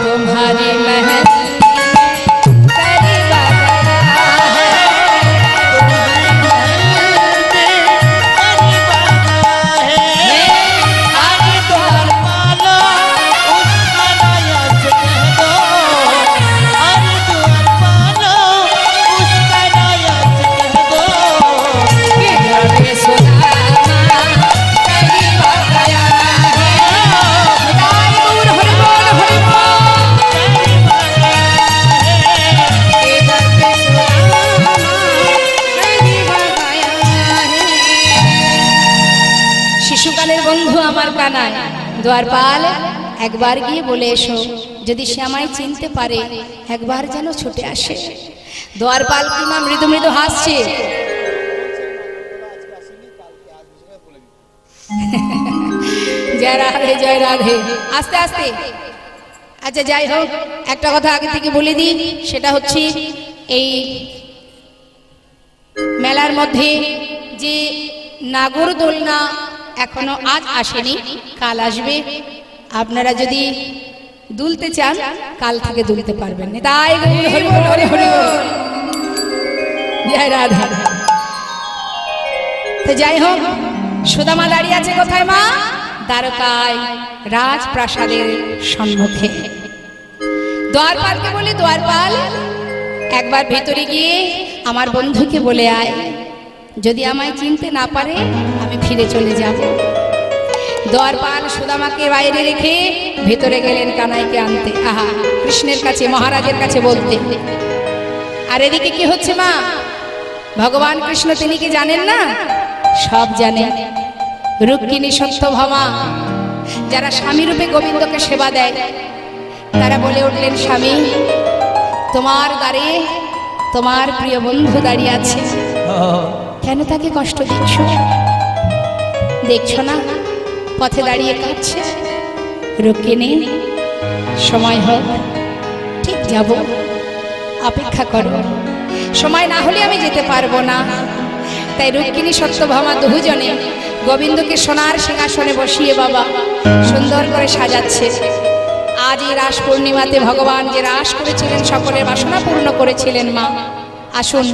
तुम्हारी महल करीब आ गया है। तुम्हारी महल में करीब आ गया है। अरे द्वार पालो उसका नया से कह दो अरे द्वार पालो उसका नया से कह दो कि घरे सुदामा करीब आ गया है। निताई गौर हरि बोल हरि बोल। करीब आ गया है। कि घरे सुदामा करीब आ गया है। শিশুকালের বন্ধু আমার কানাই দ্বারপাল একবার গিয়ে বলে এসো যদি সে আমায় চিনতে পারে একবার যেন ছুটে আসে। দ্বারপাল কি মা মৃদু মৃদু হাসছে। জয় রাধে জয় রাধে। আস্তে আস্তে আচ্ছা যাই হোক একটা কথা আগে থেকে বলে দিই সেটা হচ্ছে এই মেলার মধ্যে যে নাগরদোলনা এখনো আজ আসেনি কাল আসবে। আপনারা যদি দুলতে চান কাল থেকে দুলতে পারবেন। তাই হরি বল হরি হরি বল। জয় রাধা। তো যাই হোক সুদামা দাঁড়িয়ে আছে কোথায় মা? দ্বারকায় রাজপ্রাসাদের সম্মুখে। দ্বারপালকে বলে দ্বারপাল একবার ভেতরে গিয়ে আমার বন্ধুকে বলে আয় যদি আমায় চিনতে না পারে আমি ফিরে চলে যাব। দ্বারপাল সুদামাকে বাইরে রেখে ভেতরে গেলেন কানাইকে আনতে। আহা কৃষ্ণের কাছে মহারাজের কাছে বলতে। আর এদিকে কি হচ্ছে মা? ভগবান কৃষ্ণ তিনি কি জানেন না? সব জানেন। রুক্মিণী সত্যভামা যারা স্বামী রূপে গোবিন্দকে সেবা দেয় তারা বলে উঠলেন স্বামী তোমার দ্বারে তোমার প্রিয় বন্ধু দাঁড়িয়ে আছে, কেন তাকে কষ্ট দিচ্ছ? দেখছো না পথে দাঁড়িয়ে কাঁদছে। রুক্মিণী সময় হোক ঠিক যাব, অপেক্ষা করো, সময় না হলে আমি যেতে পারবো না। তাই রুক্মিণী সত্যভামা দুজনে গোবিন্দকে সোনার সিংহাসনে বসিয়ে বাবা সুন্দর করে সাজাচ্ছে। আজ এই রাস পূর্ণিমাতে ভগবান যে রাস করেছিলেন সকলের বাসনা পূর্ণ করেছিলেন মা। আসুন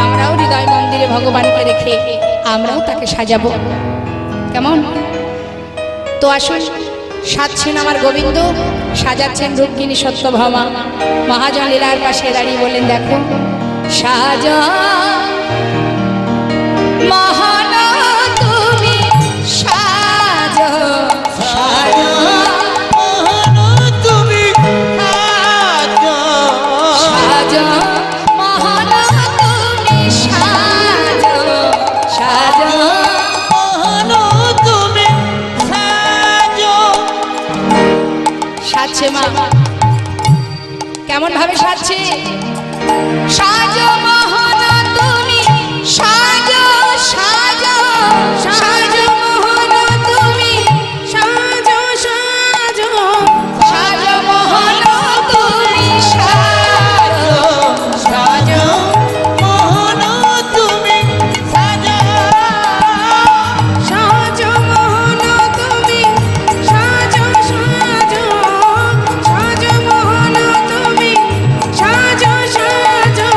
আমরাও হৃদয় মন্দিরে ভগবানকে রেখে আমরাও তাকে সাজাবো, কেমন? তো আসুন সাজছেন আমার গোবিন্দ, সাজাচ্ছেন রুক্মিণী সত্যভামা। মহাজন লীলার পাশে দাঁড়িয়ে বলেন দেখো সাজা মহান তুমি সাজো সাজো মোহন তুমি সাজো সাজো মহান তুমি সাজো সাজো মোহন তুমি সাজো। সাজছে মা, কেমন ভাবে সাজছে? সাজো মহান তুমি সাজো সাজো সাজো মহান তুমি সাজো সাজো সাজো মহান তুমি সাজো সাজো মোহন তুমি সাজো সাজো মহান তুমি সাজো সাজো সাজো মহান তুমি সাজো সাজো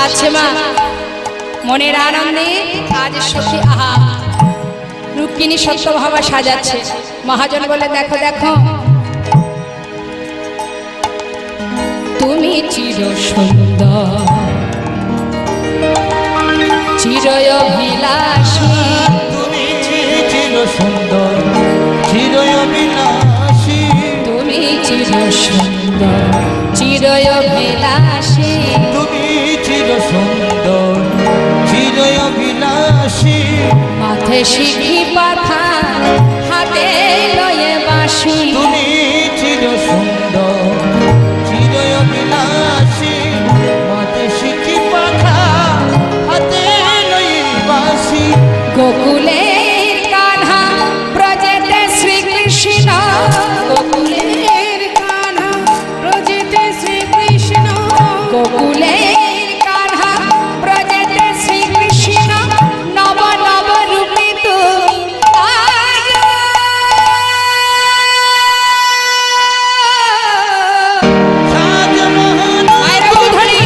সাজছে মা মনের আনন্দে আজ সখী আহা রুক্মিণী সত্যভামা সাজাচ্ছে। মহাজন বলে দেখো দেখো তুমি চির সুন্দর চিরয় অভিলাষী তুমি চির সুন্দর চিরয় বিলাসী তুমি চির সুন্দর চিরয় অভিলাষী তুমি চির সুন্দর চিরয় বিলাসী মাথে শিখি পাথা হাতে লয়ে বাঁশি তুমি চির সুন্দর চিরয় বিলাসী মাতে শিখি পাখা হাতে লই বাসি গোকুলের কান্হা ব্রজেতে শ্রীকৃষ্ণ গোকুলের কান্হা ব্রজেতে শ্রীকৃষ্ণ গোকুলের কান্হা ব্রজেতে শ্রীকৃষ্ণ নব নব রূপে তুমি আজ সাজ মোহন মায়েরা উদ্ধরি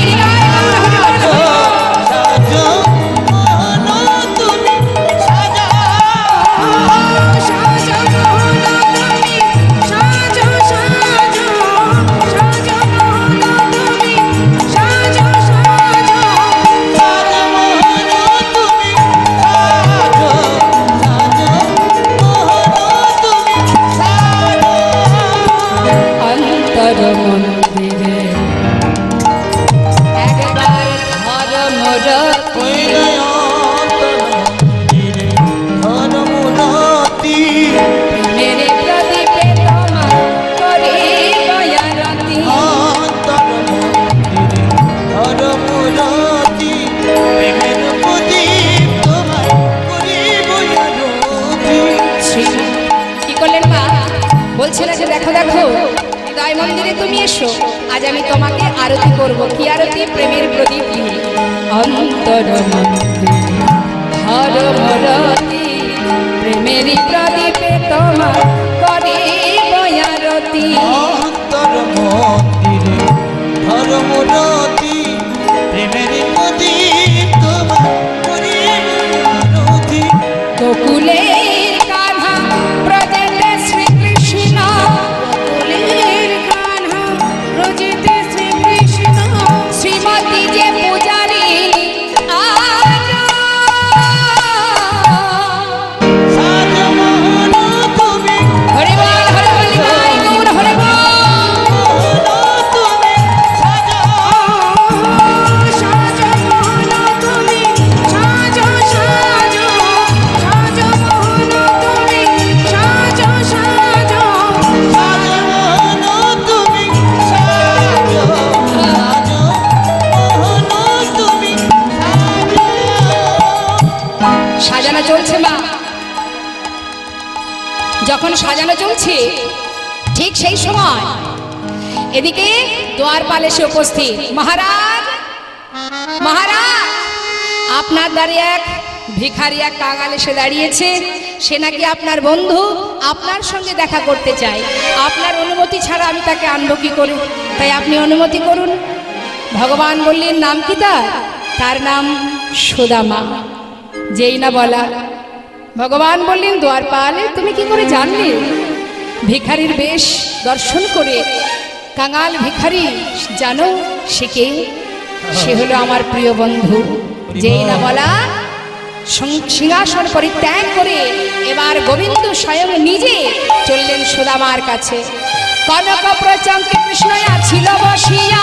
সাজ মোহন তুমি সাজা সাজ মোহন তুমি সাজো সাজ মোহন তুমি সাজো অন্তর মন্দিরে একবার ধর্মরতি মেরে প্রদীপে তোমার করে দয়ারতি শ্রী কি করলেন মা বলছিল যে দেখো দেখো হৃদয় মন্দিরে তুমি এসো আজ আমি তোমাকে আরতি করব কি আরতি প্রেমের প্রদীপ নিয়ে অন্তর মন্দিরে ধর্মরতি প্রেমেরই প্রদীপে তোমার করে দয়ারতি প্রেমের প্রদীপ তোমার পরিণতি গোকুলের কান্হা ব্রজেতে শ্রীকৃষ্ণ গোকুলের কান্হা ব্রজেতে শ্রীকৃষ্ণ শ্রীমতী যে পূজারি আজ সাজ মোহন তুমি হরে বল নিতাই গৌর হরে বল মোহন তুমি সাজা সাজ মোহন তুমি সাজো সাজো মোহন তুমি সাজো সাজানো চলছে মা যখন সাজানো চলছে ঠিক সেই সময় এদিকে দ্বারপাল এসে উপস্থিত মহারাজ মহারাজ আপনার দ্বারে এক ভিখারি এক কাঙাল এসে দাঁড়িয়েছে সে নাকি আপনার বন্ধু আপনার সঙ্গে দেখা করতে চায় আপনার অনুমতি ছাড়া আমি তাকে আনবো কি করে তাই আপনি অনুমতি করুন ভগবান বললেন নাম কি তার নাম সুদামা যেই না বলা ভগবান বললেন দ্বারপাল তুমি কি করে জানলে ভিখারির বেশ দর্শন করে কাঙাল ভিখারি জানো সে কে সে হলো আমার প্রিয় বন্ধু যেই না বলা সিংহাসন পরিত্যাগ করে এবার গোবিন্দ স্বয়ং নিজে চললেন সুদামার কাছে কনক প্রচঙ্কে কৃষ্ণ ছিল বসিয়া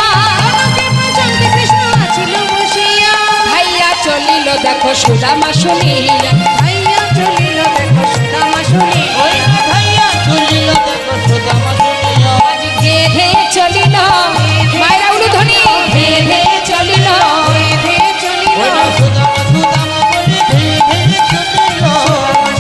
ভাইয়া চলিল দেখো সুদামা শুনিয়া ভাইয়া চলিল দেখো সুদামা শুনিয়া ওই ভাইয়া চলিল দেখো সুদামা শুনিয়া আজ ধে ধে চলিল মায়েরা উলুধ্বনি ধে ধে চলিল ধে চলিল ওই সুদামা সুদামা বলে ধীরে ধীরে চলিল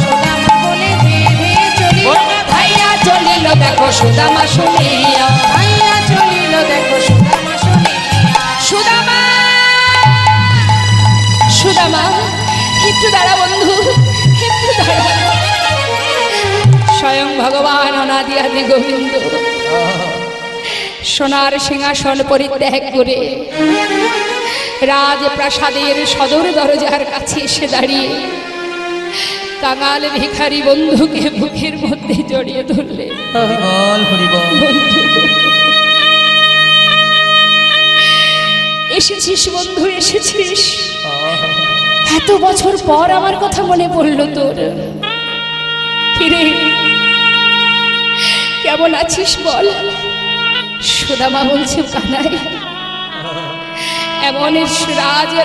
সুদামা বলে ধে ধে চলিল ওই ভাইয়া চলিল দেখো সুদামা শুনিয়া ভাইয়া চলিল দেখো সুদামা শুনিয়া সুদামা সুদামা একটু দাঁড়া বন্ধু একটু দাঁড়া স্বয়ং ভগবান অনাদি আদি গোবিন্দ সোনার সিংহাসন পরিত্যাগ করে রাজপ্রাসাদের সদর দরজার কাছে এসে দাঁড়িয়ে কাঙাল ভিখারি বন্ধুকে বুকের মধ্যে জড়িয়ে ধরলে। হরিবল হরিবল। বন্ধু, এসেছিস বন্ধু, এসেছিস। এত বছর পর আমার কথা মনে পড়লো তোর। ফিরে কেমন আছিস বল? সুদামা বলছে, কানাই এমন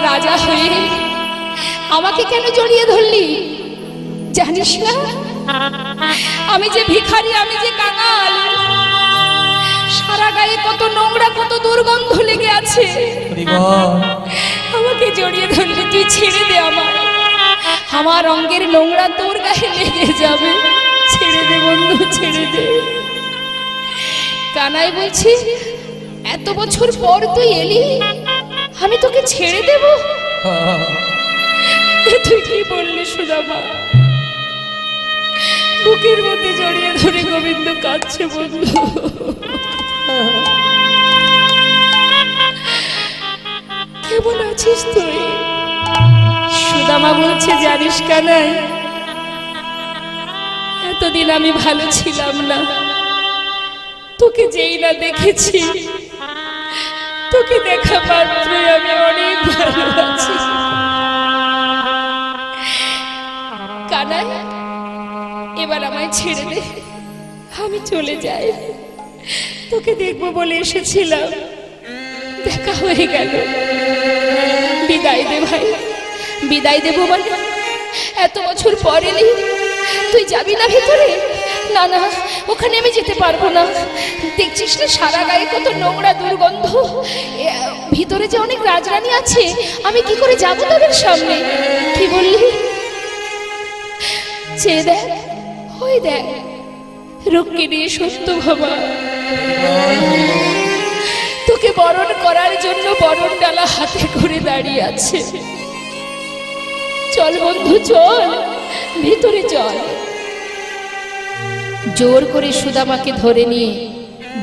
রাজা হয়ে আমাকে কেন জড়িয়ে ধরলি? জানিস না আমি যে ভিখারি, আমি যে কাঙাল, সারা গায়ে কত নোংরা, কত দুর্গন্ধ লেগে আছে। আমাকে জড়িয়ে ধরলি, তুই ছেড়ে দে। আমার অঙ্গের নোংরা তোর গায়ে লেগে যাবে। ছেড়ে দে বন্ধু, ছেড়ে দে। কানাই বলছি, এত বছর পর তুই এলি, আমি তোকে ছেড়ে দেব? তুই কি বললি সুদামা? বুকের মধ্যে জড়িয়ে ধরে গোবিন্দ কাঁদছে। বন্ধু, কেমন আছিস তুই? সুদামা বলছে, জানিস কানাই, এতদিন আমি ভালো ছিলাম না। তোকে যেই না দেখেছি, তোকে দেখা মাত্রই আমি অনেক ভালো আছি। কানাই, এবার আমায় ছেড়ে দে, আমি চলে যাই। তোকে দেখবো বলে এসেছিলাম, দেখা হয়ে গেল। বিদায় দে ভাই, বিদায় দেবো মানে? এত বছর পর এলি, তুই যাবি না ভিতরে? না না, ওখানে আমি যেতে পারবো না। দেখছিস না সারা গায়ে কত নোংরা দুর্গন্ধ। ভিতরে যে অনেক রাজরানী আছে, আমি কি করে যাবো তাদের সামনে? কি বললি? চেয়ে দেখ, ওই দেখ রুক্মিণী সত্যভামা তোকে বরণ করার জন্য বরণ ডালা হাতে করে দাঁড়িয়ে আছে। চল বন্ধু, চল ভিতরে চল। জোর করে সুদামাকে ধরে নিয়ে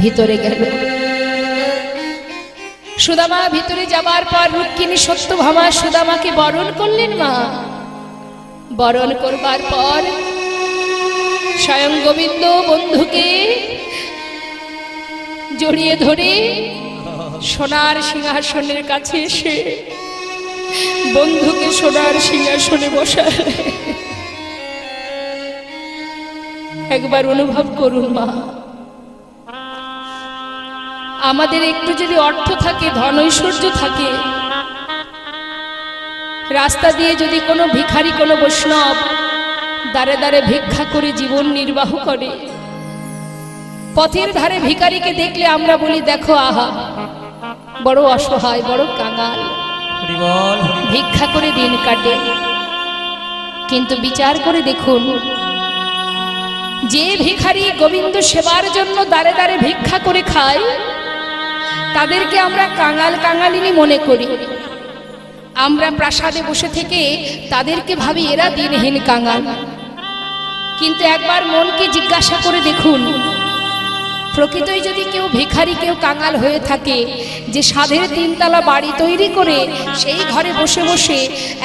ভিতরে গেল। সুদামা ভিতরে যাবার পর রুক্মিণী সত্যভামা সুদামাকে বরণ করলেন। মা বরণ করবার পর স্বয়ং গোবিন্দ বন্ধুকে জড়িয়ে ধরে সোনার সিংহাসনের কাছে এসে বন্ধুকে সোনার সিংহাসনে বসায়। একবার অনুভব করুন মা, আমাদের একটু যদি অর্থ থাকে, ধন ঐশ্বর্য থাকে, রাস্তা দিয়ে যদি কোনো ভিখারি, কোনো বৈষ্ণব দাঁড়ে দাঁড়ে ভিক্ষা করে জীবন নির্বাহ করে, পথের ধারে ভিখারিকে দেখলে আমরা বলি, দেখো আহা বড় অসহায়, বড় কাঙাল, ভিক্ষা করে দিন কাটে। কিন্তু বিচার করে দেখুন, যে ভিখারি গোবিন্দ সেবার জন্য দাঁড়ে দাঁড়ে ভিক্ষা করে খায়, তাদেরকে আমরা কাঙাল কাঙালিনী মনে করি। আমরা প্রাসাদে বসে থেকে তাদেরকে ভাবি এরা দিনহীন কাঙাল। কিন্তু একবার মনকে জিজ্ঞাসা করে দেখুন, প্রকৃতই যদি কেউ ভিখারি, কেউ কাঙাল হয়ে থাকে, যে সাধের তিনতলা বাড়ি তৈরি করে সেই ঘরে বসে বসে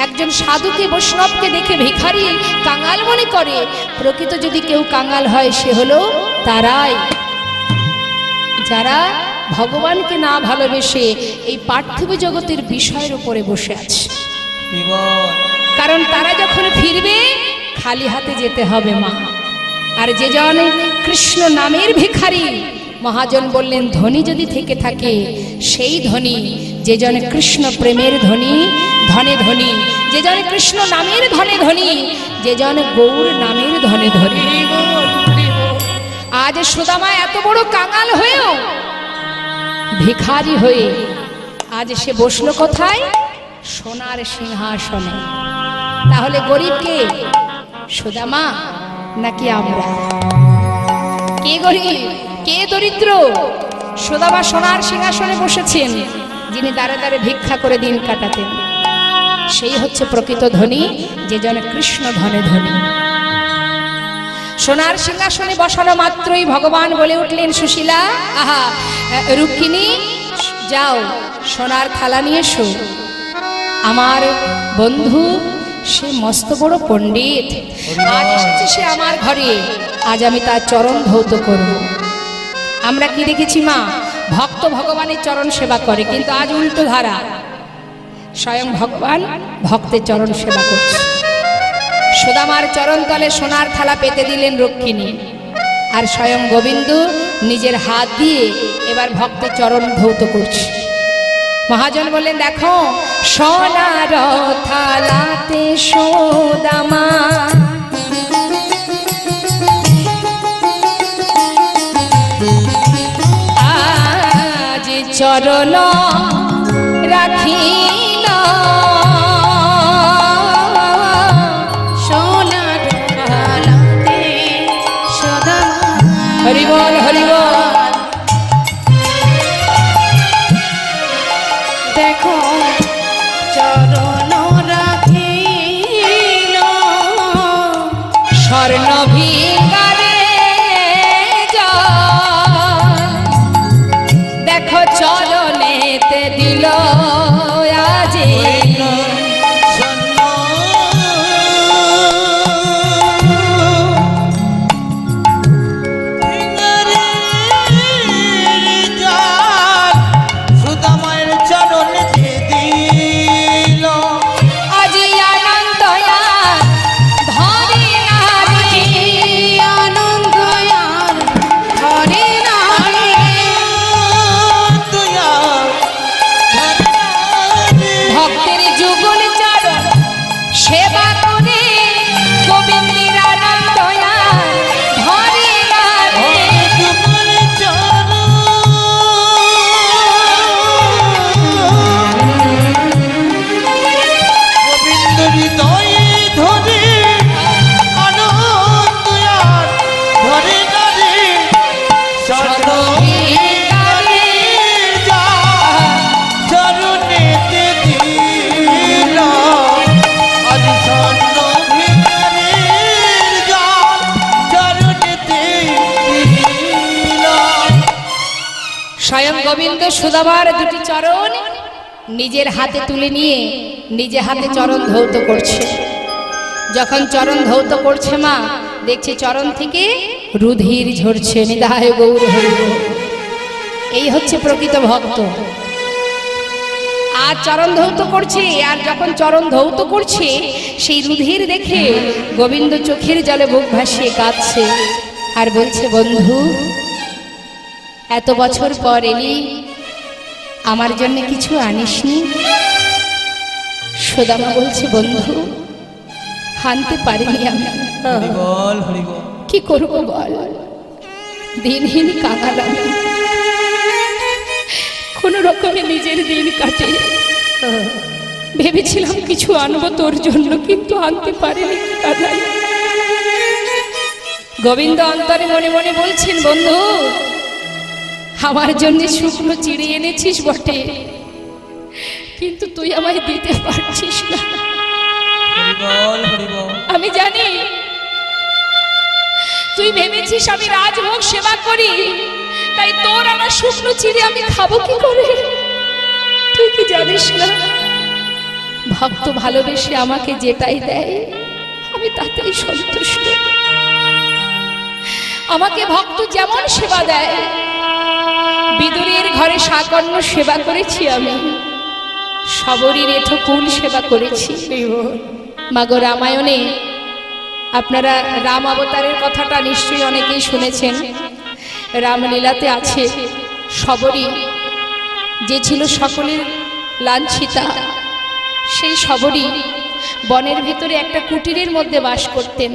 একজন সাধুকে, বৈষ্ণবকে দেখে ভিখারি, কাঙাল মনে করে, প্রকৃত যদি কেউ কাঙাল হয়, সে হলো তারাই যারা ভগবানকে না ভালোবেসে এই পার্থিব জগতের বিষয়ের উপরে বসে আছে। কারণ তারা যখন ফিরবে, খালি হাতে যেতে হবে মা। আর যে জন কৃষ্ণ নামের ভিখারি, মহাজন বললেন, ধনী যদি থেকে থাকে সেই ধনী, যে জন কৃষ্ণ প্রেমের ধনী, ধনে ধনী, যে জন কৃষ্ণ নামের ধনে ধনী, যে জন গৌর নামের ধনে ধনী। আজ সুদামা এত বড় কাঙাল হয়েও, ভিখারি হয়ে আজ সে বসলো কোথায়? সোনার সিংহাসনে। তাহলে গরিব কে? সুদামা নাকি আমরা? কে গরিব, কে দরিদ্র? সুদামা সোনার সিংহাসনে বসেছেন, যিনি দাঁড়ে দাঁড়ে ভিক্ষা করে দিন কাটাতেন, সেই হচ্ছে প্রকৃত ধনী, যে জন কৃষ্ণ ধনে ধনী। সোনার সিংহাসনে বসানো মাত্রই ভগবান বলে উঠলেন, সুশীলা, আহা রুক্মিণী, যাও সোনার থালা নিয়ে এসো। আমার বন্ধু সে মস্ত বড় পণ্ডিত, আজ এসেছে সে আমার ঘরে, আজ আমি তার চরণ ধৌত করব। আমরা কি দেখেছি মা, ভক্ত ভগবানের চরণ সেবা করে, কিন্তু আজ উল্টো ধারা, স্বয়ং ভগবান ভক্তের চরণ সেবা করছে। সুদামার চরণ তলে সোনার থালা পেতে দিলেন রুক্মিণী, আর স্বয়ং গোবিন্দ নিজের হাত দিয়ে এবার ভক্তের চরণ ধৌত করছে। মহাজন বললেন, দেখো সোনার থালাতে সুদামা আজ চরণ রাখিল, সোনার থালাতে সুদামা। হরি বল, হরি বল। দেখো চরণ রাখিল, স্বর্ণ ভিকারে দেখো চরণেতে দিল আজি, সুদামায়ের চরণ দিল, আজি আনন্দ ধরে নারী, আনন্দ ধরে নারী, ভক্তের যুগল চরণ সেবা করে গোবিন্দের আনন্দ ধরে নারী। গোবিন্দ হৃদয়ে ধরে আনন্দ ধরে নারে, স্বর্ণ ভিকারে যা চরণেতে দিল, আজ স্বর্ণ ভিকারের যা চরণেতে দিল। স্বয়ং গোবিন্দ সুদামার দুটি চরণ নিজের হাতে তুলে নিয়ে নিজে হাতে চরণ ধৌত করছে। যখন চরণ ধৌত করছে মা, দেখছে চরণ থেকে রুধির ঝরছে। নিদায় গৌর হরি বল। এই হচ্ছে প্রকৃত ভক্ত। আর চরণ ধৌত করছে, আর যখন চরণ ধৌত করছে সেই রুধির দেখে গোবিন্দ চোখের জলে বুক ভাসিয়ে কাঁদছে আর বলছে, বন্ধু এত বছর পর এলি, আমার জন্য কিছু আনিসনি? সুদামা বলছে, বন্ধু আনতে পারিনি আমি, হরিবল হরিবল। কি করবো বল, দিনহীন কাঙাল আমি, কোনো রকমে নিজের দিন কাটে। ভেবেছিলাম কিছু আনবো তোর জন্য, কিন্তু আনতে পারিনি কানাই। গোবিন্দ অন্তরে মনে মনে বলছেন, বন্ধু আমার জন্য শুকনো চিড়ে এনেছিস বটে, কিন্তু তুই আমায় দিতে পারছিস না। হরিবল হরিবল। আমি জানি তুই ভেবেছিস আমি রাজভোগ সেবা করি, তাই তোর আমার শুকনো চিড়ে আমি খাবো কি করে? তুই কি জানিস না, ভক্ত ভালোবেসে আমাকে যেটাই দেয় আমি তাতেই সন্তুষ্ট। আমাকে ভক্ত যেমন সেবা দেয়, বিদুরের ঘরে সাকর্ণ সেবা করেছি আমি, শবরীর এঠো কুল সেবা করেছি। মাগো রামায়ণে আপনারা রাম অবতারের কথাটা নিশ্চয়ই অনেকেই শুনেছেন। রামলীলাতে আছে শবরী, যে ছিল সকলের লাঞ্ছিতা, সেই শবরী বনের ভেতরে একটা কুটিরের মধ্যে বাস করতেন।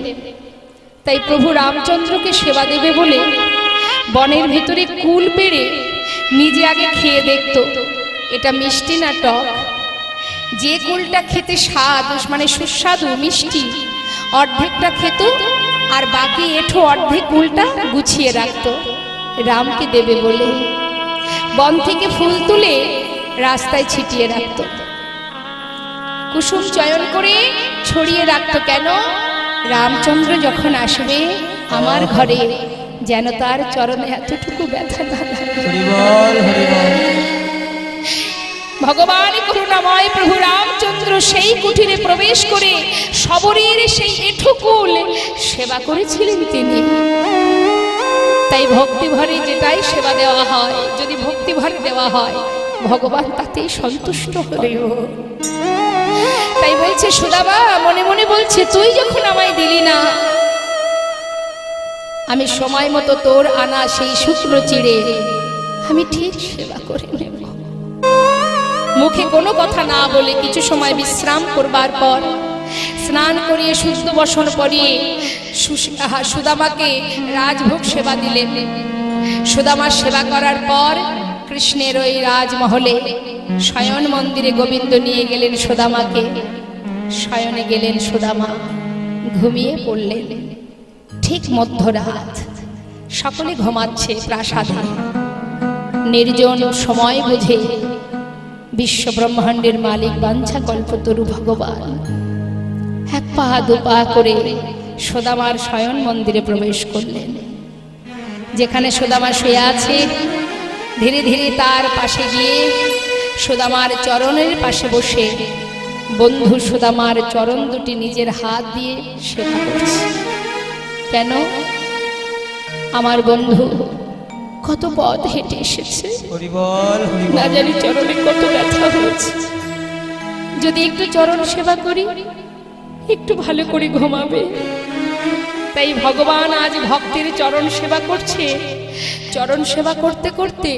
তাই প্রভু রামচন্দ্রকে সেবা দেবে বলে বনের ভেতরে কুল পেড়ে নিজে আগে খেয়ে দেখত এটা মিষ্টি না টক। যে কুলটা খেতে স্বাদ মানে সুস্বাদু মিষ্টি, অর্ধেকটা খেত আর বাকি এঠো অর্ধেক কুলটা গুছিয়ে রাখত রামকে দেবে বলে। বন থেকে ফুল তুলে রাস্তায় ছিটিয়ে রাখত, কুসুম চয়ন করে ছড়িয়ে রাখত। কেন? রামচন্দ্র যখন আসবে আমার ঘরে যেন তার চরণে এতটুকু ব্যথা না লাগে। হরি বল হরি বল। ভগবান করুণাময় প্রভু রামচন্দ্র সেই কুঠিরে প্রবেশ করে সবরের সেই এঠুকুল সেবা করেছিলেন তিনি। তাই ভক্তি ভরে যেটাই সেবা দেওয়া হয়, যদি ভক্তি ভরে দেওয়া হয় ভগবান তাতেই সন্তুষ্ট হলেও। তাই বলছে সুদামা মনে মনে বলছে, তুই যখন আমায় দিলি না, আমি সময় মতো তোর আনা সেই শুকনো চিড়ে আমি ঠিক সেবা করে নেব। মুখে কোনো কথা না বলে কিছু সময় বিশ্রাম করবার পর স্নান করিয়ে শুদ্ধ বসন করিয়ে সুদামাকে রাজভোগ সেবা দিলেন। সুদামার সেবা করার পর কৃষ্ণের ওই রাজমহলে শয়ন মন্দিরে গোবিন্দ নিয়ে গেলেন সুদামাকে। শয়নে গেলেন সুদামা, ঘুমিয়ে পড়লেন। ঠিক মধ্যরাত, সকলে ঘুমাচ্ছে প্রাসাদে। নির্জন সময় বুঝে বিশ্ব ব্রহ্মাণ্ডের মালিক বাঞ্ছা কল্পতরু ভগবান এক পা দু পা করে সুদামার শয়ন মন্দিরে প্রবেশ করলেন। যেখানে সুদামা শুয়ে আছে ধীরে ধীরে তার পাশে গিয়ে সুদামার চরণের পাশে বসে বন্ধু সুদামার চরণ দুটি নিজের হাত দিয়ে সেবা করছে। কেন? আমার বন্ধু কত পথ হেঁটে এসেছে, হরি বল হরি বল। না জানি চরণে কত ব্যথা হয়েছে। যদি একটু চরণ সেবা করি একটু ভালো করে ঘুমাবে। তাই ভগবান আজ ভক্তের চরণ সেবা করছে। চরণ সেবা করতে করতে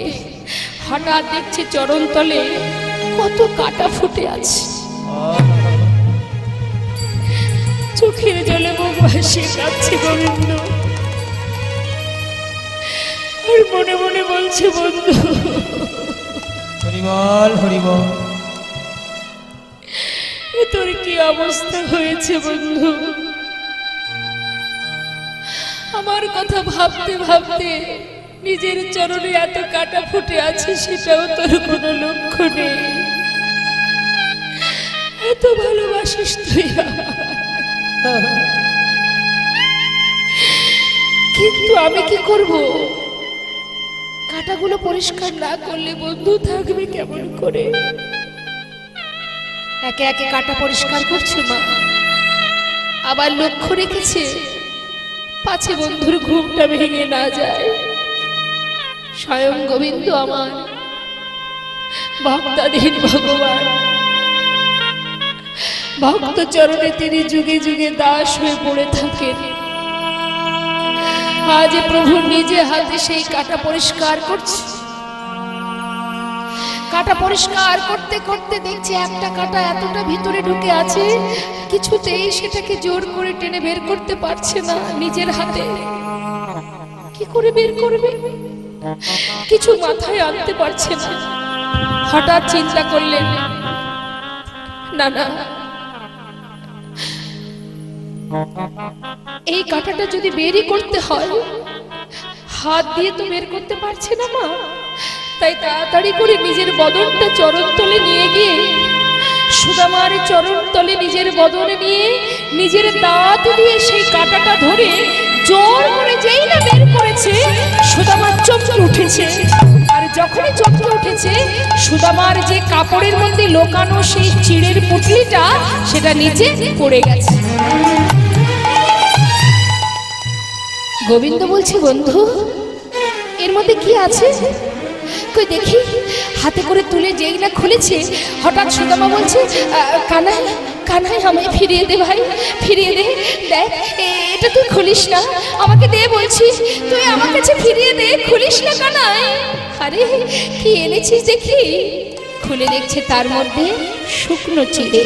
হঠাৎ দেখছে চরণ তলে কত কাটা ফুটে আছে। চোখের জলে মুখ ভাসিয়ে কাঁদছে গোবিন্দ, আর মনে মনে বলছে বন্ধু হরি বল হরি বল। তোর কি অবস্থা হয়েছে বন্ধু? আমার কথা ভাবতে ভাবতে নিজের চরণে এত কাটা ফুটে আছে, সেটাও তোর কোনো লক্ষ্য নেই। এত ভালোবাসিস তুই আমায়। কিন্তু আমি কি করব? কাটাগুলো পরিষ্কার না করলে বন্ধু থাকবে কেমন করে? একে একে কাটা পরিষ্কার করছে মা, আবার লক্ষ্য রেখেছে পাছে বন্ধুর ঘুমটা ভেঙে না যায়। স্বয়ং গোবিন্দ আমার ভক্তাধীন ভগবান, ভক্ত চরণে তিনি যুগে যুগে দাস হয়ে পড়ে থাকেন। আজ প্রভু নিজে হাতে সেই কাটা পরিষ্কার করছে। কাটা পরিষ্কার করতে করতে দেখছে একটা কাটা এতটা ভিতরে ঢুকে আছে, কিছুতেই সেটাকে জোর করে টেনে বের করতে পারছে না নিজের হাতে। কি করে বের করবে? কিছু মাথায় আনতে পারছে না। হঠাৎ চিন্তা করলেন, না না, এই কাঁটাটা যদি বেরই করতে হয়, হাত দিয়ে তো বের করতে পারছে না মা। তাই তাড়াতাড়ি করে নিজের বদনটা চরণ তলে নিয়ে গিয়ে সুদামার চরণ তলে নিজের বদনে নিয়ে নিজের দাঁত দিয়ে সেই কাঁটাটা ধরে জোর করে যেই না বের করেছে, সুদামার চমকে উঠেছে। আর যখনই চমকে উঠেছে, সুদামার যে কাপড়ের মধ্যে লোকানো সেই চিড়ের পুটলিটা সেটা নিচে পড়ে গেছে। গোবিন্দ বলছে, বন্ধু এর মধ্যে কি আছে? কই দেখি। হাতে করে তুলে যেই না খুলেছে, হঠাৎ সুদামা বলছে, কানাই কানাই আমায় ফিরিয়ে দে ভাই, ফিরিয়ে দে। দেখ এটা তুই খুলিস না, আমাকে দে বলছি, তুই আমার কাছে ফিরিয়ে দে, খুলিস না কানাই। আরে কি এনেছিস দেখি। খুলে দেখছে তার মধ্যে শুকনো চিড়ে।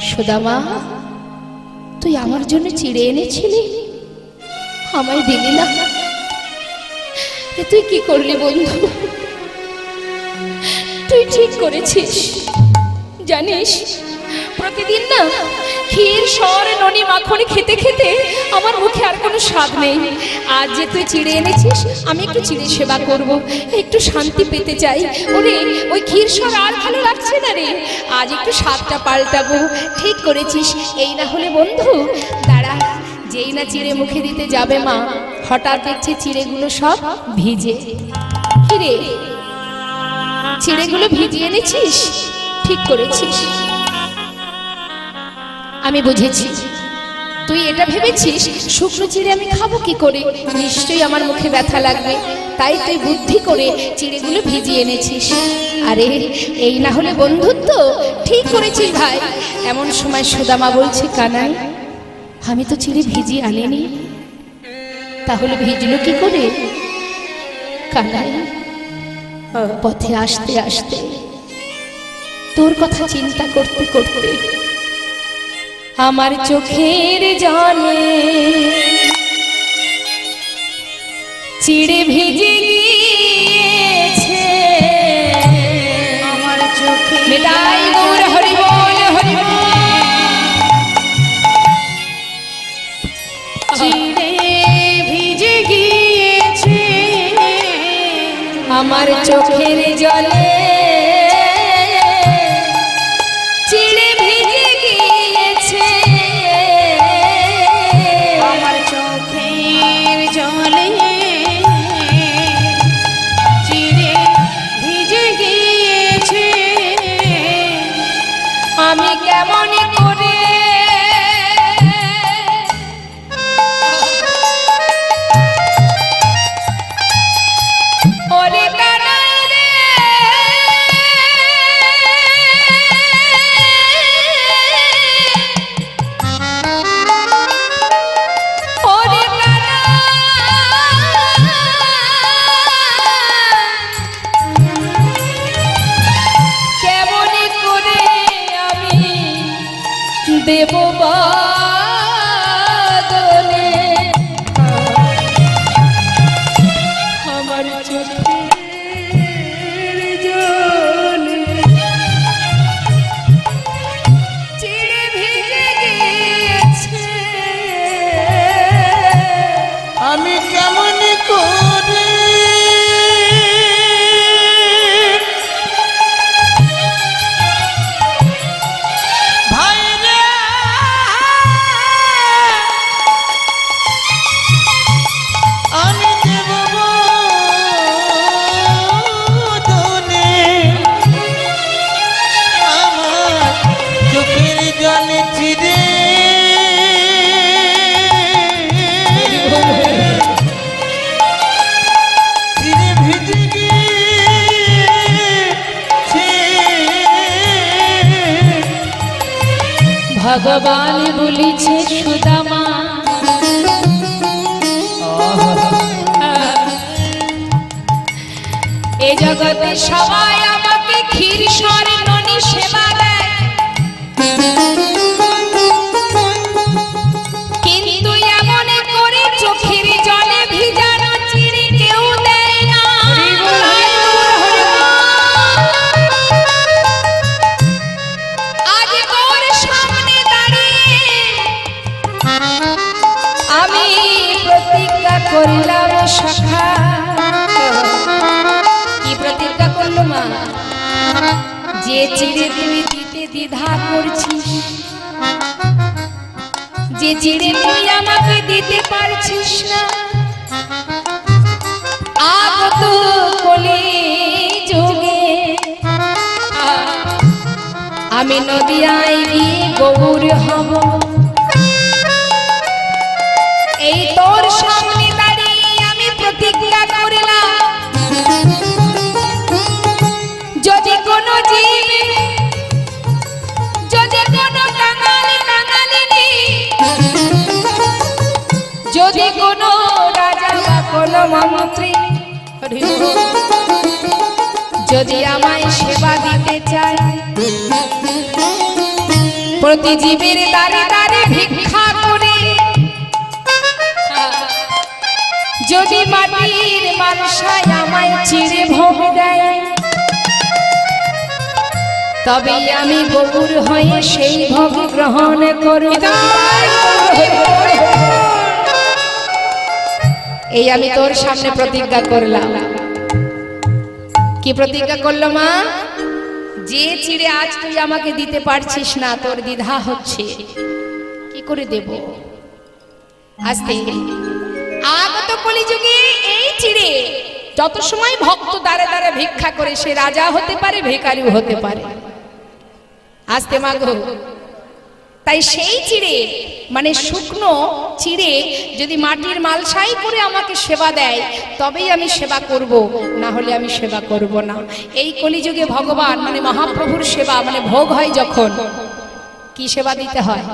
সুদামা, তুই আমার জন্য চিড়ে এনেছিলি, আমায় দিলি না। তুই কি করলি বন্ধু? তুই ঠিক করেছিস। জানিস প্রতিদিন না ক্ষীর সর ননি মাখন খেতে খেতে আমার মুখে আর কোনো স্বাদ নেই। আজ যে তুই চিড়ে এনেছিস, আমি একটু চিড়ে সেবা করব, একটু শান্তি পেতে চাই। ওরে ওই ক্ষীর সর আর ভালো লাগছে না রে, আজ একটু স্বাদটা পাল্টাবো। ঠিক করেছিস। এই না হলে বন্ধু দাঁড়া, যেই না চিড়ে মুখে দিতে যাবে মা, হঠাৎ দেখছে চিড়েগুলো সব ভিজে। কিরে, চিড়েগুলো ভিজিয়ে এনেছিস? ঠিক করেছিস, আমি বুঝেছি। তুই এটা ভেবেছিস শুকনো চিড়ে আমি খাবো কি করে, নিশ্চয়ই আমার মুখে ব্যথা লাগবে, তাই তুই বুদ্ধি করে চিড়েগুলো ভিজিয়ে এনেছিস। আরে এই না হলে বন্ধুত্ব। ঠিক করেছিস ভাই। এমন সময় সুদামা বলছে, কানাই আমি তো চিড়ে ভিজিয়ে আনিনি, তাহলে ভিজলো কি করে? কানাই পথে আসতে আসতে তোর কথা চিন্তা করতে করতে আমার চোখের জলে চিড়ে ভিজে গিয়েছে। আমার চোখে মেটাই গৌর হরি বল হরি বল। চিড়ে ভিজে গিয়েছে আমার চোখের জলে চিড়ে ভিজে গিয়েছে। আমার চোখের জলে চিড়ে ভিজে গিয়েছে। আমি কেমন করে ওরে কানাই রে, ওরে কেমন করে আমি দেব বাদনে আমার চোখের জলে চিড়ে ভিজে গিয়েছে। আমি কেমন করে ভাই রে আমি দেব বদনে আমার চোখের জলে চিড়ে চিড়ে ভিজে গিয়েছে। ভগবান বলিছে সুদামা, এ জগতে সবাই আমাকে ক্ষীর সরে ননি সেবা দেয়, কিন্তু এমন করে চোখের জলে ভিজানো চিড়ে কেউ দেয় না। আজ তোর সামনে দাঁড়িয়ে আমি প্রতিজ্ঞা করলাম সখা। কি প্রতিজ্ঞা করলো মা? যে চিড়ে তুই দিতে দ্বিধা করছিস, যে চিড়ে তুই আমাকে দিতে পারছিস না, আগত কলি যুগে আমি নদিয়ায় গিয়ে গৌর হব। এই তোর সামনে দাঁড়িয়ে আমি প্রতিজ্ঞা করলাম, যদি কোনো জীব, যদি কোনো কাঙালি কাঙালিনী, যদি কোনো রাজা বা কোনো মন্ত্রী যদি আমায় সেবা দিতে চায়, প্রতি জীবের দ্বারে দ্বারে ভিক্ষা করে যদি মাটির মানসায় আমায় চিড়ে ভোগ দেয়, তবে আমি গৌর হয়ে সেই ভোগ গ্রহণ করব। এই আমি তোর সামনে প্রতিজ্ঞা করলাম। কি প্রতিজ্ঞা করলো মা? যে চিড়ে আজ তুই আমাকে দিতে পারছিস না, তোর দ্বিধা হচ্ছে কি করে দেব, আস্তে আগত কলিযুগে এই চিড়ে যত সময় ভক্ত দ্বারে দ্বারে ভিক্ষা করে সে রাজা হতে পারে ভিখারিও হতে পারে। আস্তে মাগো, তাই সেই চিড়ে মানে শুকনো চিড়ে যদি মাটির মালসাই করে আমাকে সেবা দেয় তবেই আমি সেবা করব, না হলে আমি সেবা করব না। এই কলিযুগে ভগবান মানে মহাপ্রভুর সেবা মানে ভোগ হয় যখন, কি সেবা দিতে হয়?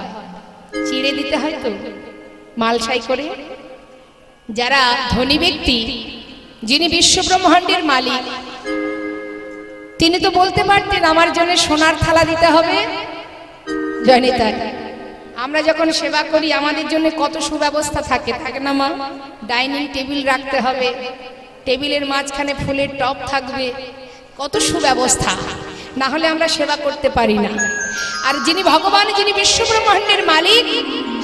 চিড়ে দিতে হয় তো মালসাই করে। যারা ধনী ব্যক্তি, যিনি বিশ্বব্রহ্মাণ্ডের মালিক, তিনি তো বলতে পারতেন আমার জন্য সোনার থালা দিতে হবে। জয়নিতা, আমরা যখন সেবা করি আমাদের জন্য কত সুব্যবস্থা থাকে, থাকে না মা? ডাইনিং টেবিল রাখতে হবে, টেবিলের মাঝখানে ফুলের টব থাকবে, কত সুব্যবস্থা, না হলে আমরা সেবা করতে পারি না। আর যিনি ভগবান, যিনি বিশ্বব্রহ্মাণ্ডের মালিক,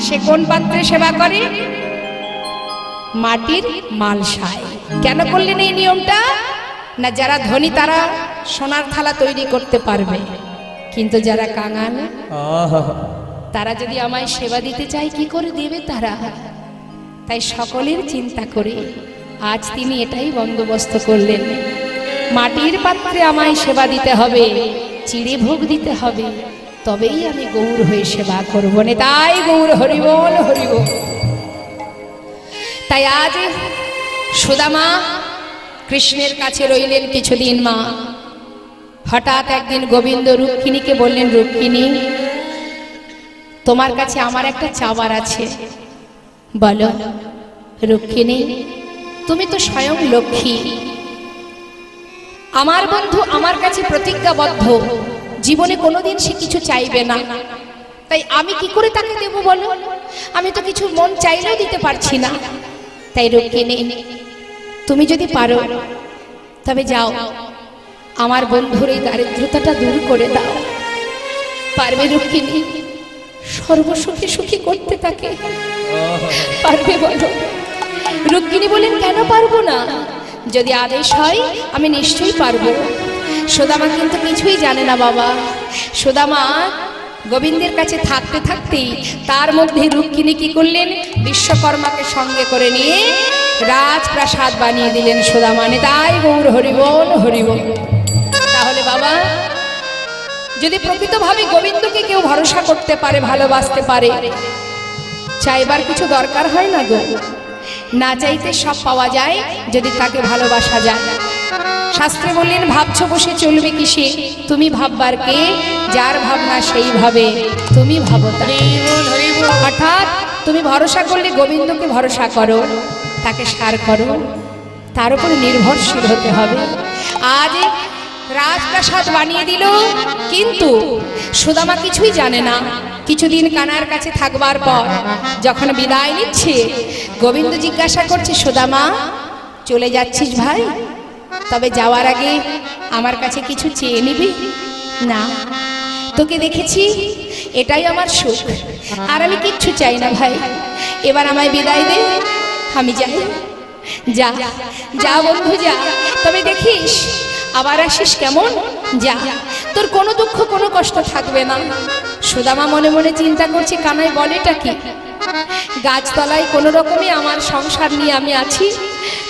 সে কোন পাত্রে সেবা করে? মাটির মালসায়। কেন করলেন এই নিয়মটা? না যারা ধনী তারা সোনার থালা তৈরি করতে পারবে, কিন্তু যারা কাঙাল তারা যদি আমায় সেবা দিতে চায় কি করে দেবে তারা? তাই সকলের চিন্তা করে আজ তিনি এটাই বন্দোবস্ত করলেন, মাটির পাত্রে আমায় সেবা দিতে হবে, চিড়ে ভোগ দিতে হবে, তবেই আমি গৌর হয়ে সেবা করব। না তাই গৌর হরিবল হরিবল। তাই আজ সুদামা কৃষ্ণের কাছে রইলেন কিছুদিন মা। হঠাৎ একদিন গোবিন্দ রুক্মিণীকে বললেন, রুক্মিণী তোমার কাছে আমার একটা চাওয়ার আছে। বলো। রুক্মিণী তুমি তো স্বয়ং লক্ষ্মী, আমার বন্ধু আমার কাছে প্রতিজ্ঞাবদ্ধ, জীবনে কোনোদিন সে কিছু চাইবে না, তাই আমি কি করে তাকে দেব বলো? আমি তো কিছু মন চাইলেও দিতে পারছি না। তাই রুক্মিণী তুমি যদি পারো তবে যাও, আমার বন্ধুর এই দারিদ্রতাটা দূর করে দাও। পারবে রুক্মিণী? সর্বসুখী সুখী করতে তাকে পারবে বলো? রুক্মিণী বলেন, কেন পারবো না, যদি আদেশ হয় আমি নিশ্চয়ই পারবো। সুদামা কিন্তু কিছুই জানে না বাবা। সুদামা গোবিন্দের কাছে থাকতে থাকতেই তার মধ্যে রুক্মিণী কি করলেন? বিশ্বকর্মাকে সঙ্গে করে নিয়ে রাজপ্রাসাদ বানিয়ে দিলেন সুদামা। তাই গৌর হরিবল হরিবল। তাহলে বাবা যদি প্রকৃতভাবে গোবিন্দকে কেউ ভরসা করতে পারে, ভালোবাসতে পারে, চাইবার কিছু দরকার হয় না গো। না চাইতে সব পাওয়া যায় যদি তাকে ভালোবাসা যায়। শাস্ত্রে বললেন, ভাবছো বসে চলবে কিসে, তুমি ভাববার কে, যার ভাবনা সেই ভাবে, তুমি ভাবো তাকে। অর্থাৎ তুমি ভরসা করলে গোবিন্দকে ভরসা করো, তাকে সার করো, তার উপর নির্ভরশীল হতে হবে। আজ রাজপ্রাসাদ বানিয়ে দিল, কিন্তু সুদামা কিছুই জানে না। কিছুদিন কানার কাছে থাকবার পর যখন বিদায় নিচ্ছে, গোবিন্দ জিজ্ঞাসা করছে, সুদামা চলে যাচ্ছিস ভাই? তবে যাওয়ার আগে আমার কাছে কিছু চেয়ে নিবি? না, তোকে দেখেছি এটাই আমার সুখ, আর আমি কিচ্ছু চাই না ভাই। এবার আমায় বিদায় দে, আমি যাই। যা যা বন্ধু যা, তবে দেখিস আবার আসিস কেমন? যা, তোর কোনো দুঃখ কোনো কষ্ট থাকবে না। সুদামা মনে মনে চিন্তা করছে, কানাই বলেটা কি? গাছতলায় কোনো রকমে আমার সংসার নিয়ে আমি আছি,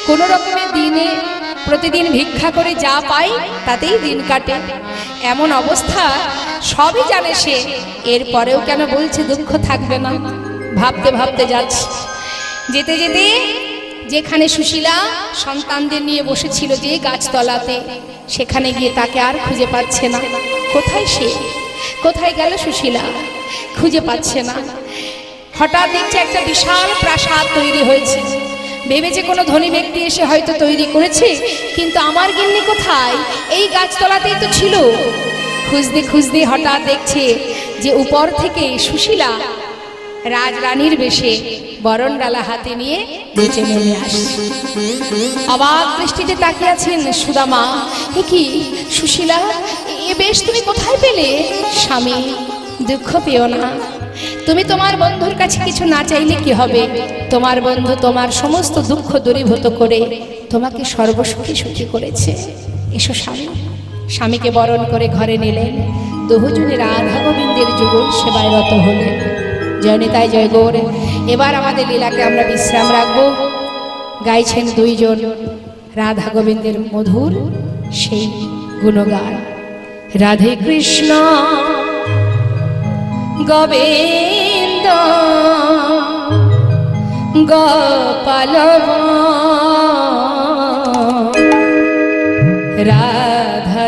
কোনো রকমে দিনে প্রতিদিন ভিক্ষা করে যা পাই তাতেই দিন কাটে, এমন অবস্থা সবই জানে সে, এরপরেও কেন বলছে দুঃখ থাকবে না? ভাবতে ভাবতে যাচ্ছে। যেতে যেতে যেখানে সুশীলা সন্তানদের নিয়ে বসেছিল যে গাছতলাতে, সেখানে গিয়ে তাকে আর খুঁজে পাচ্ছে না। কোথায় সে? কোথায় গেল সুশীলা? খুঁজে পাচ্ছে না। হঠাৎ দেখছে একটা বিশাল প্রাসাদ তৈরি হয়েছে। ভেবেছে কোনো ধনী ব্যক্তি এসে হয়তো তৈরি করেছে, কিন্তু আমার গিন্নি কোথায়? এই গাছতলাতেই তো ছিল। খুঁজতে খুঁজতে হঠাৎ দেখছে যে উপর থেকে সুশীলা রাজরানীর বেশে বরণডালা হাতে নিয়ে নিচে নেমে আসছে। অবাক দৃষ্টিতে তাকিয়ে আছেন সুদামা। এ কি সুশীলা, এ বেশ তুমি কোথায় পেলে? স্বামী দুঃখ পেও না, তুমি তোমার বন্ধুর কাছে কিছু না চাইলে কি হবে? তোমার বন্ধু তোমার সমস্ত দুঃখ দূরীভূত করে তোমাকে সর্বসুখী সুখী করেছে। এসো স্বামী। স্বামীকে বরণ করে ঘরে নিলেন। দুজনে রাধা গোবিন্দের যুগল সেবায় রত হলেন। জয়নিতাই জয় গৌর। এবার আমাদের লীলাকে আমরা বিশ্রাম রাখবো। গাইছেন দুইজন রাধা গোবিন্দের মধুর সেই গুণগান। রাধে কৃষ্ণ গোবিন্দ গোপাল রাধা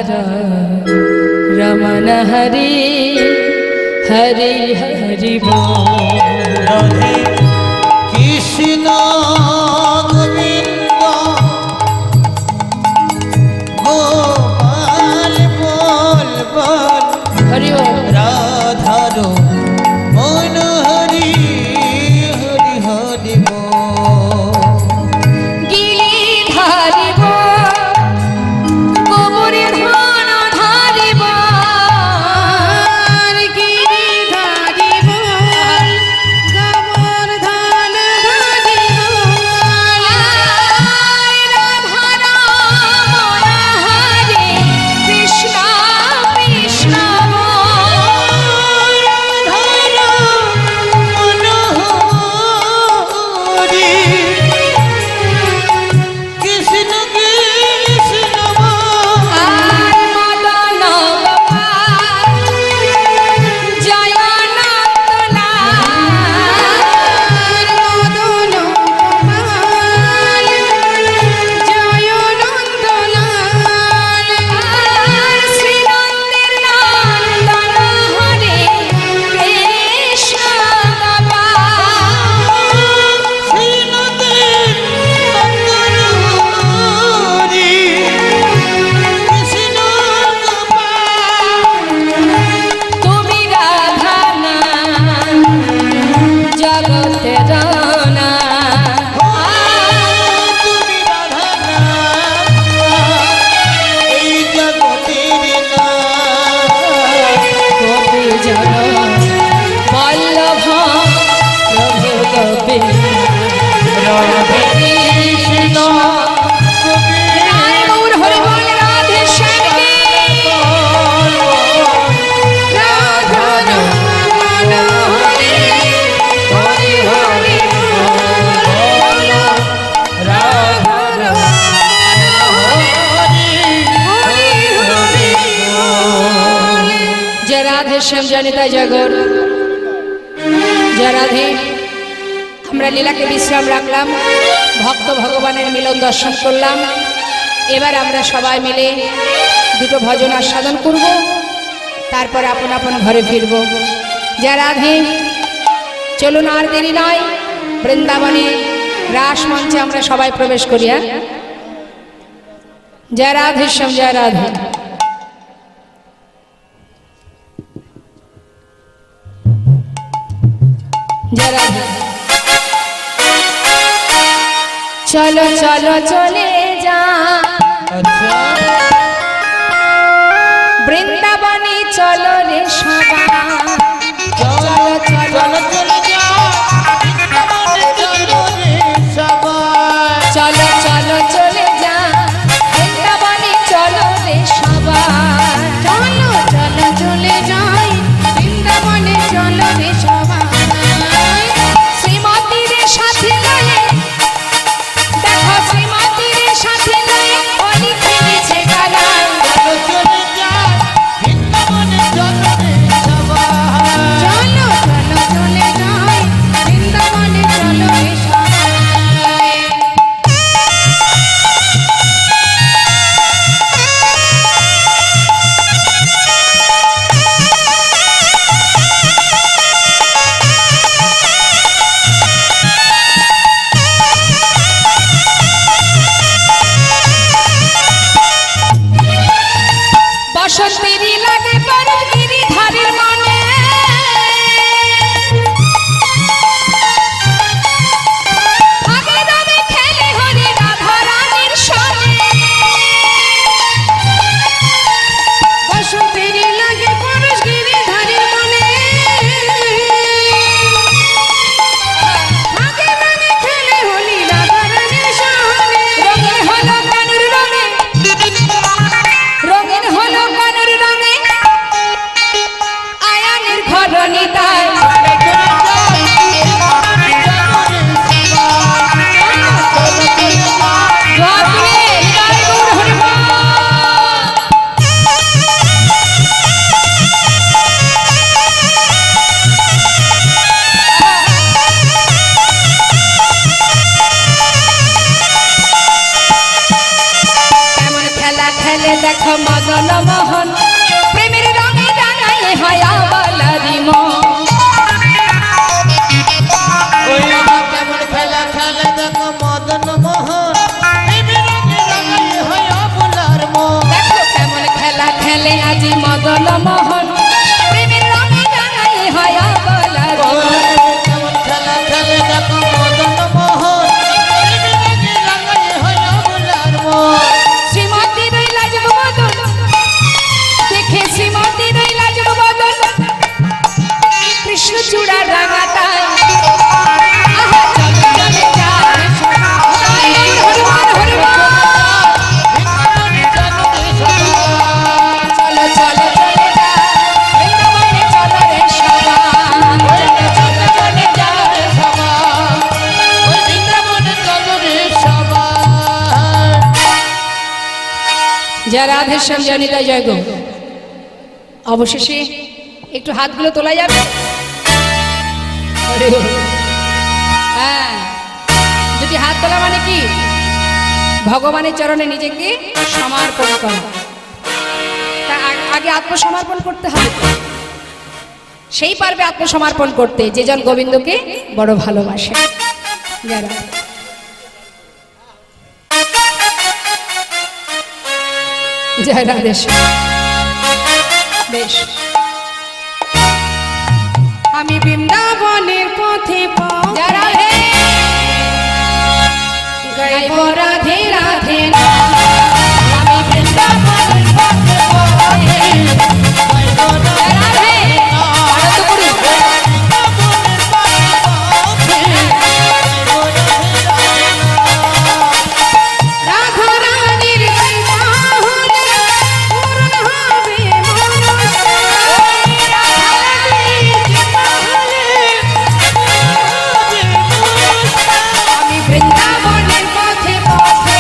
রমণ হরি হরি হরি রাধে কৃষ্ণ গোবিন্দ গোপাল বল বল হরি বল। রাধার মন হরি হরি হরি গিরিধারিব গোবরে ধান ধারিব গিরিধারিব গোবর্ধন ধারিব রাধা রাম হরে কৃষ্ণ কৃষ্ণ কৃষ্ণ কৃষ্ণ আর মদন গোপাল জয় নন্দলাল মদন গোপাল জয় নন্দলাল আর শ্রীনন্দের নন্দন হরে কৃষ্ণ গোপাল শ্রীনদের নন্দনারি কৃষ্ণ গোপাল তুমি রাধা না জগতে রানা তুমি রাধা এই জগতের গোপী জন বল্লভ প্রভু গোপী রাধে কৃষ্ণ রায় গৌর হরি বল রাধে শ্যাম রাধা রমণ হরি হরি হরি বল রাধা রমণ হরি হরি বল জয় রাধে শ্যাম জয়নিতা জগর জয় রাধে। আমরা লীলাকে বিশ্রাম রাখলাম, ভক্ত ভগবানের মিলন দর্শন করলাম। এবার আমরা সবাই মিলে দুটো ভজন আস্বাদন করব, তারপর আপন আপন ঘরে ফিরব। জয় রাধে। চলুন আর দেরি নয়, বৃন্দাবনে রাস মঞ্চে আমরা সবাই প্রবেশ করি। হ্যাঁ, জয় রাধে শ্যাম জয় রাধে। জয় রাধে। চলো চলো চলে যা আচ্ছা বৃন্দাবনে, চলো রে সবাই। চলো চলো চলো চলে যাও বৃন্দাবনে চলো রে সবাই চলো চলো চলে যা বৃন্দাবনে, চলো রে সবাই। চলো চলো চলে যাই বৃন্দাবনে, চলো রে সবাই। শ্রীমতীর সাথে লয়ে দেখো, শ্রীমতীর সাথে লয়ে অলি খেলেছে গালায়। চলো চলে যাও বৃন্দাবনে চলো রে সবাই চলো চলো চলে যাই বৃন্দাবনে, চলো রে সবাই। বসন্তেরই লাগে পরব গিরিধারীর মনে, আগে রবে খেলে হরি রাধা রানীর সনে। বসন্তেরই লাগে পরশ গিরিধারীর মনে, আগে রঙে খেলে হোলি রাধা রানীর সনে। রঙিন হলো কানুর রঙে, রঙিন হলো কানুর রঙে, মোহন প্রেমের রঙে রাঙাই হয় আবালারি মন ওই কেমন খেলা খেলে দেখো মদন মোহন রঙে হয় আবলার মন। দেখো কেমন খেলা খেলে আজি মদন মোহন প্রেমের রঙে রাঙাই হয় আবালারি মন কেমন খেলা খেলে দেখো মদন মোহন রঙে হয় আবলার মন। শ্রীমতীর ওই লাজুক বদন দেখে শ্রীমতীর ওই লাজুক বদন কৃষ্ণচূড়া রাঙাটায় আহা চলে চলে যায় হনুমান হনুমান চলো চলো চলে যায় বৃন্দাবনে চলো রে সবাই চলো চলো চলে যায় জয় রাধেশ্যাম জনিতা জয় গো। অবশেষে একটু হাতগুলো তোলা যাবে। আরে ও। হ্যাঁ, দুটি হাত তোলা মানে কি ভগবানের চরণে নিজেকে সমর্পণ করা। তা আগে আত্মসমর্পণ করতে হবে, সেই পারবে আত্মসমর্পণ করতে যেজন গোবিন্দকে বড় ভালোবাসে। যারা জয় রাধেশ্যাম। বেশ, আমি বৃন্দাবনের পথে যারা হে গাইব রাধে রাধে আমি বৃন্দাবনের পথে পথে যারা হে আনন্দ করি। রাধা রানীর কৃপা হলে পূর্ণ হবে মনসা। রাধা রানীর কৃপা হলে আমি বৃন্দাবনের পথে পথে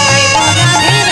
গাইব রাধে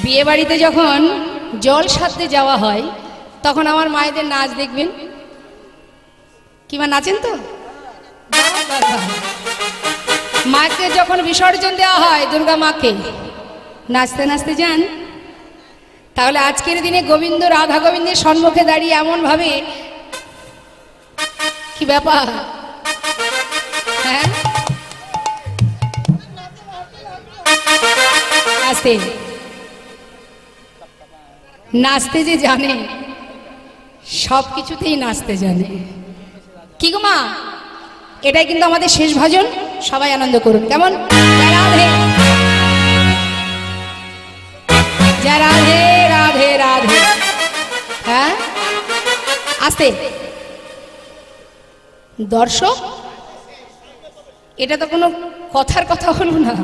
বিয়ে বাড়িতে যখন জল সাথে যাওয়া হয় তখন আমার মায়েদের নাচ দেখবেন, কিংবা নাচেন তো। মাকে যখন বিসর্জন দেওয়া হয় দুর্গা মাকে, নাচতে নাচতে যান। তাহলে আজকের দিনে গোবিন্দ রাধা গোবিন্দের সম্মুখে দাঁড়িয়ে এমন ভাবে, কি ব্যাপার, হ্যাঁ নাচতে যে জানে সব কিছুতেই নাচতে জানে। কি গো মা, এটাই কিন্তু আমাদের শেষ ভজন, সবাই আনন্দ করুন। কেমন? জয় রাধে, জয় রাধে রাধে রাধে। হ্যাঁ আস্তে। দর্শক, এটা তো কোনো কথার কথা হলো না।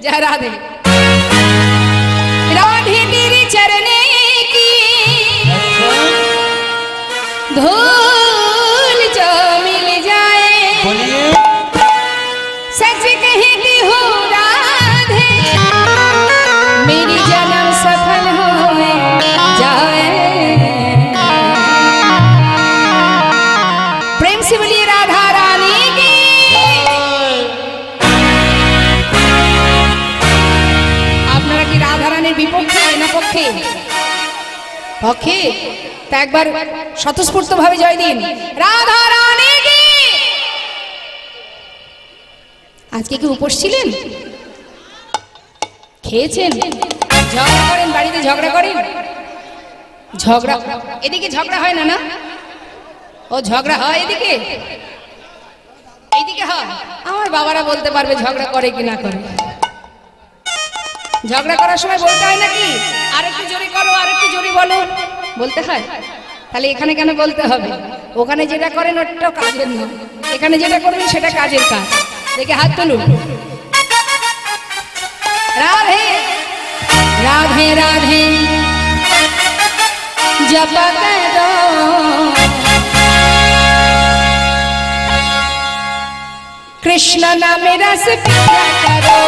জয় রাধে। राधे तेरे चरने की धूल जो मिल जाए, बोलिए सच कहती हूँ राधे, मेरी जन्म सफल हो जाए। प्रेम से बोलिए राधा रानी की। আপনারা কি রাধা রানীর বিপক্ষে না পক্ষে? পক্ষে। তা একবার স্বতঃস্ফূর্ত ভাবে জয় দিন, রাধা রানী কি। আজকে কি উপোস ছিলেন? খেয়েছেন? ঝগড়া করেন, বাড়িতে ঝগড়া করেন? ঝগড়া এদিকে ঝগড়া হয় না? না, ও ঝগড়া হয় এদিকে, এইদিকে হয়। আমার বাবারা বলতে পারবে ঝগড়া করে কি না করে। ঝগড়া করার সময় বলতে হয় নাকি আরেকটু জোরে করো, আরেকটু জোরে বলো, বলতে হয়? তাহলে এখানে কেন বলতে হবে? ওখানে যেটা করেন ওটা কাজের নয়, এখানে যেটা করবেন সেটা কাজের কাজ। দেখে হাত তুলুন। রাধে রাধে রাধে জপ করো, কৃষ্ণ নামে রস পিয়া করো।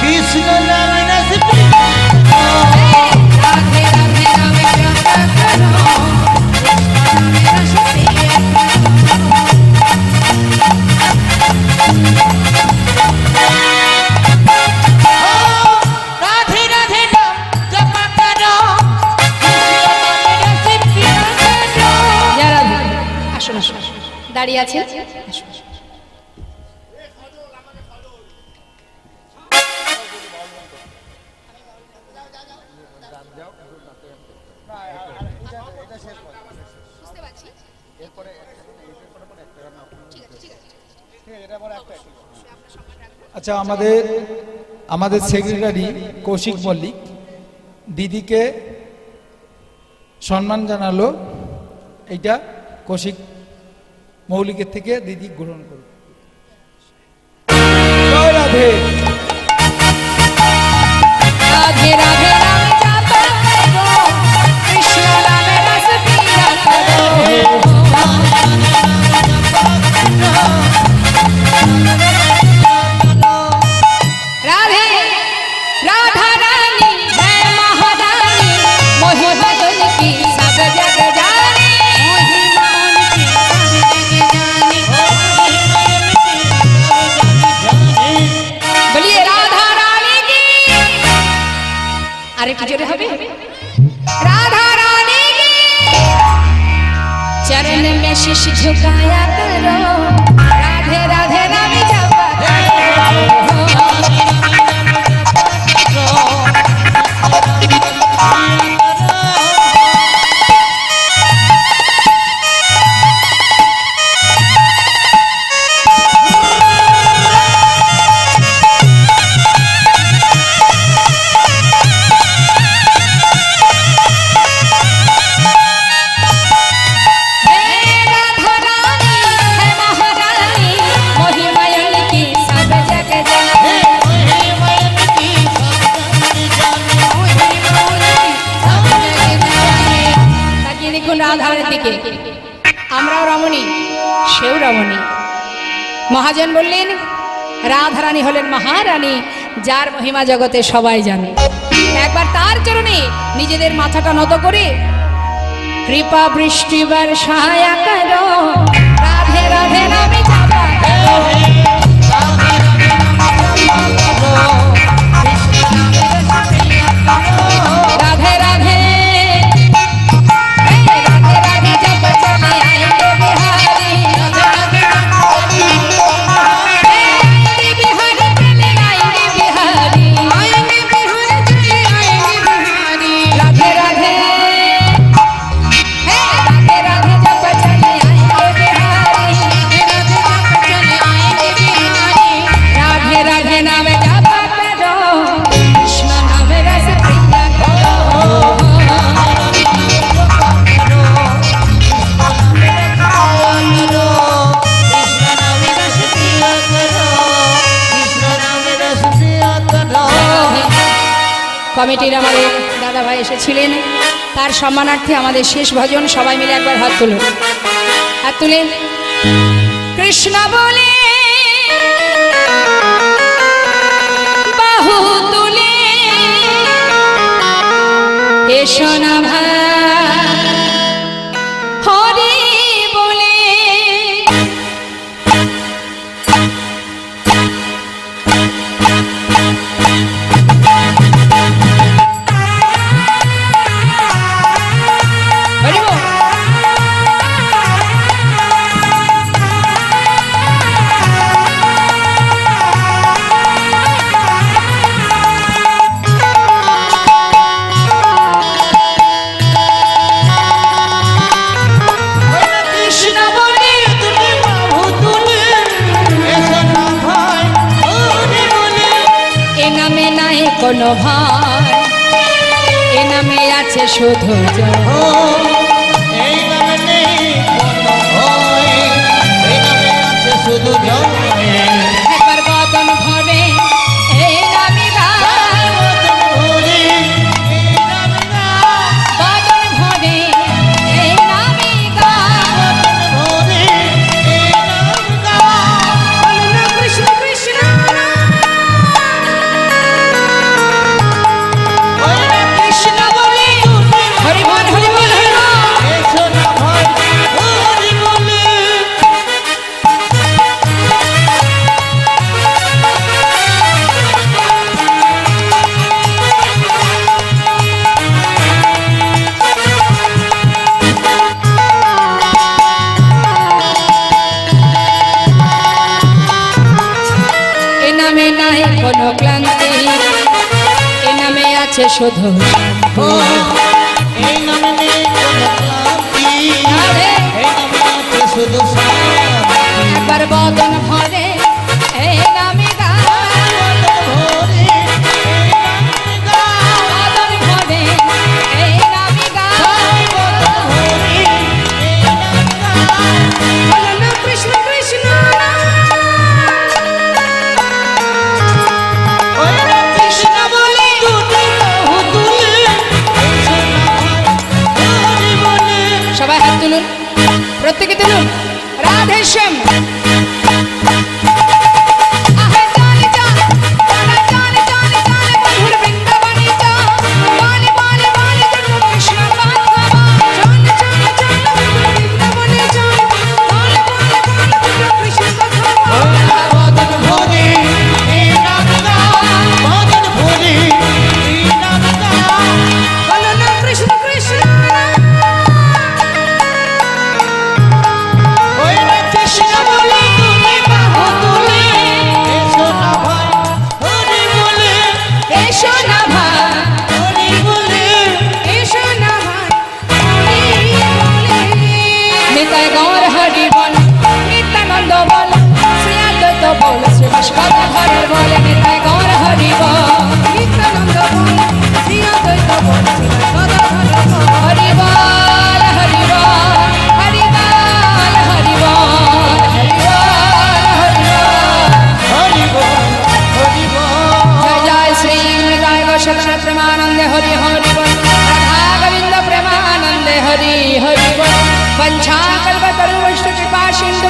कृष्ण नाम रस राधे राधे नामे जप करो, कृष्ण नामे रस राधे राधे नाम जप करो, कृष्ण नाम रस पिया करो। জয় রাধে। আসুন আসুন, দাঁড়িয়ে আছেন, আসুন। আচ্ছা, আমাদের সেক্রেটারি কৌশিক মল্লিক দিদিকে সম্মান জানালো। এইটা কৌশিক মৌলিকের থেকে দিদি গ্রহণ করুন। জয় রাধে। রাধে রাধে নাম জপ করো, কৃষ্ণ নামে রস পিয়া করো। राधे राधा रानी है महारानी, महिमा उनकी सब जग जाने, महिमा उनकी सब जग जाने। बोलिए राधा रानी की। अरे जोरे হবে, राधा रानी की। चरण में शीश झुकाया करो, राधे राधे नाम जप রাধার দিকে। আমরাও রমণী, সেও রমণী। মহাজন বললেন রাধারানী হলেন মহারানী, যার মহিমা জগতে সবাই জানে। একবার তার চরণে নিজেদের মাথাটা নত করে কৃপা বৃষ্টি বর্ষায়া করো, রাধে রাধে নামে জপ করো, রাধে রাধে রাধে রাধে জপ চলে আয়েঙ্গে বিহারি, রাধে রাধে বিহারি। কমিটির আমাদের দাদা ভাই এসেছিলেন, তার সম্মানার্থে আমাদের শেষ ভজন। সবাই মিলে একবার হাত তুলুন, হাত তুলে কৃষ্ণ বলে বাহু তুলে এসো না ভাই হরি বলে। হরি বল। কৃষ্ণ বলে তুমি বাহু তুলে এসো না ভাই হরি বলে। এ নামে নাই কোনো ভয়, এ নামে আছে শুধু জয়। ও এই নামে নেই কোনো ভয়, এই নামে আছে শুধু জয়। একবার বদন ভরে এই নামে গায়, হরি এই নামে গাও, বদন ভরে এই নামে গায়। হরি এই নামে গাও। কৃষ্ণ কৃষ্ণ ওই না কৃষ্ণ বলে তুমি হরি বল হরি বল হরি বল। এসো না ভাই হরি বলে। এ নামে নাই কোনো ক্লান্তি, এ নামে আছে শুধু ও এই নামে নেই কোনো ক্লান্তি, আরে এই নামে আছে শুধু শান্তি। একবার বদন ভরে এই নামে গায়, হরি এই নামে গাও, বদন ভরে এই নামে গায়। হরি এই নামে গাও। কৃষ্ণ কৃষ্ণ ওই না কৃষ্ণ বলে তুমি বাহু তুলে এসো না ভাই হরি বলে। সবাই হাত তুলুন, প্রত্যেকে তুলুন। রাধে শ্যাম। আহে জানে যা, জানে জানে জানে জানে মধুর বৃন্দাবনে যা। বলে বলে বলে জন্ম কৃষ্ণ কথা। জানে জানে জানে বৃন্দাবনে যাও, বলে বলে বলে কৃষ্ণ কথা। মদন ভরি এই নাম গাও, মদন ভরি এই নাম গাও। বলো না কৃষ্ণ কৃষ্ণ ওই না কৃষ্ণ বলে তুমি বাহু তুলে এসো না ভাই হরি বলে। এসো না ভাই হরি বলে এসো না ভাই হরি বলে। নিতাই গৌর হরি বল, নিত্যানন্দ বল, শ্রী অদ্বৈত বল, শ্রী ভাস্কর বল, নিতাই গৌর হরি বল। নিত্যানন্দ বল, শ্রী অদ্বৈত বল, শ্রী গদাধর বল। হরি বল হরি বল হরি বল হরি বল হরি বল হরি বল। হরি বল হরি বল। জয় জয় শ্রী নিতাই গৌর প্রেমানন্দে হরি হরি বল। রাধা গোবিন্দ প্রেমানন্দে হরি হরি বল। वंशा कल्पतरुश्च कृपा सिंधु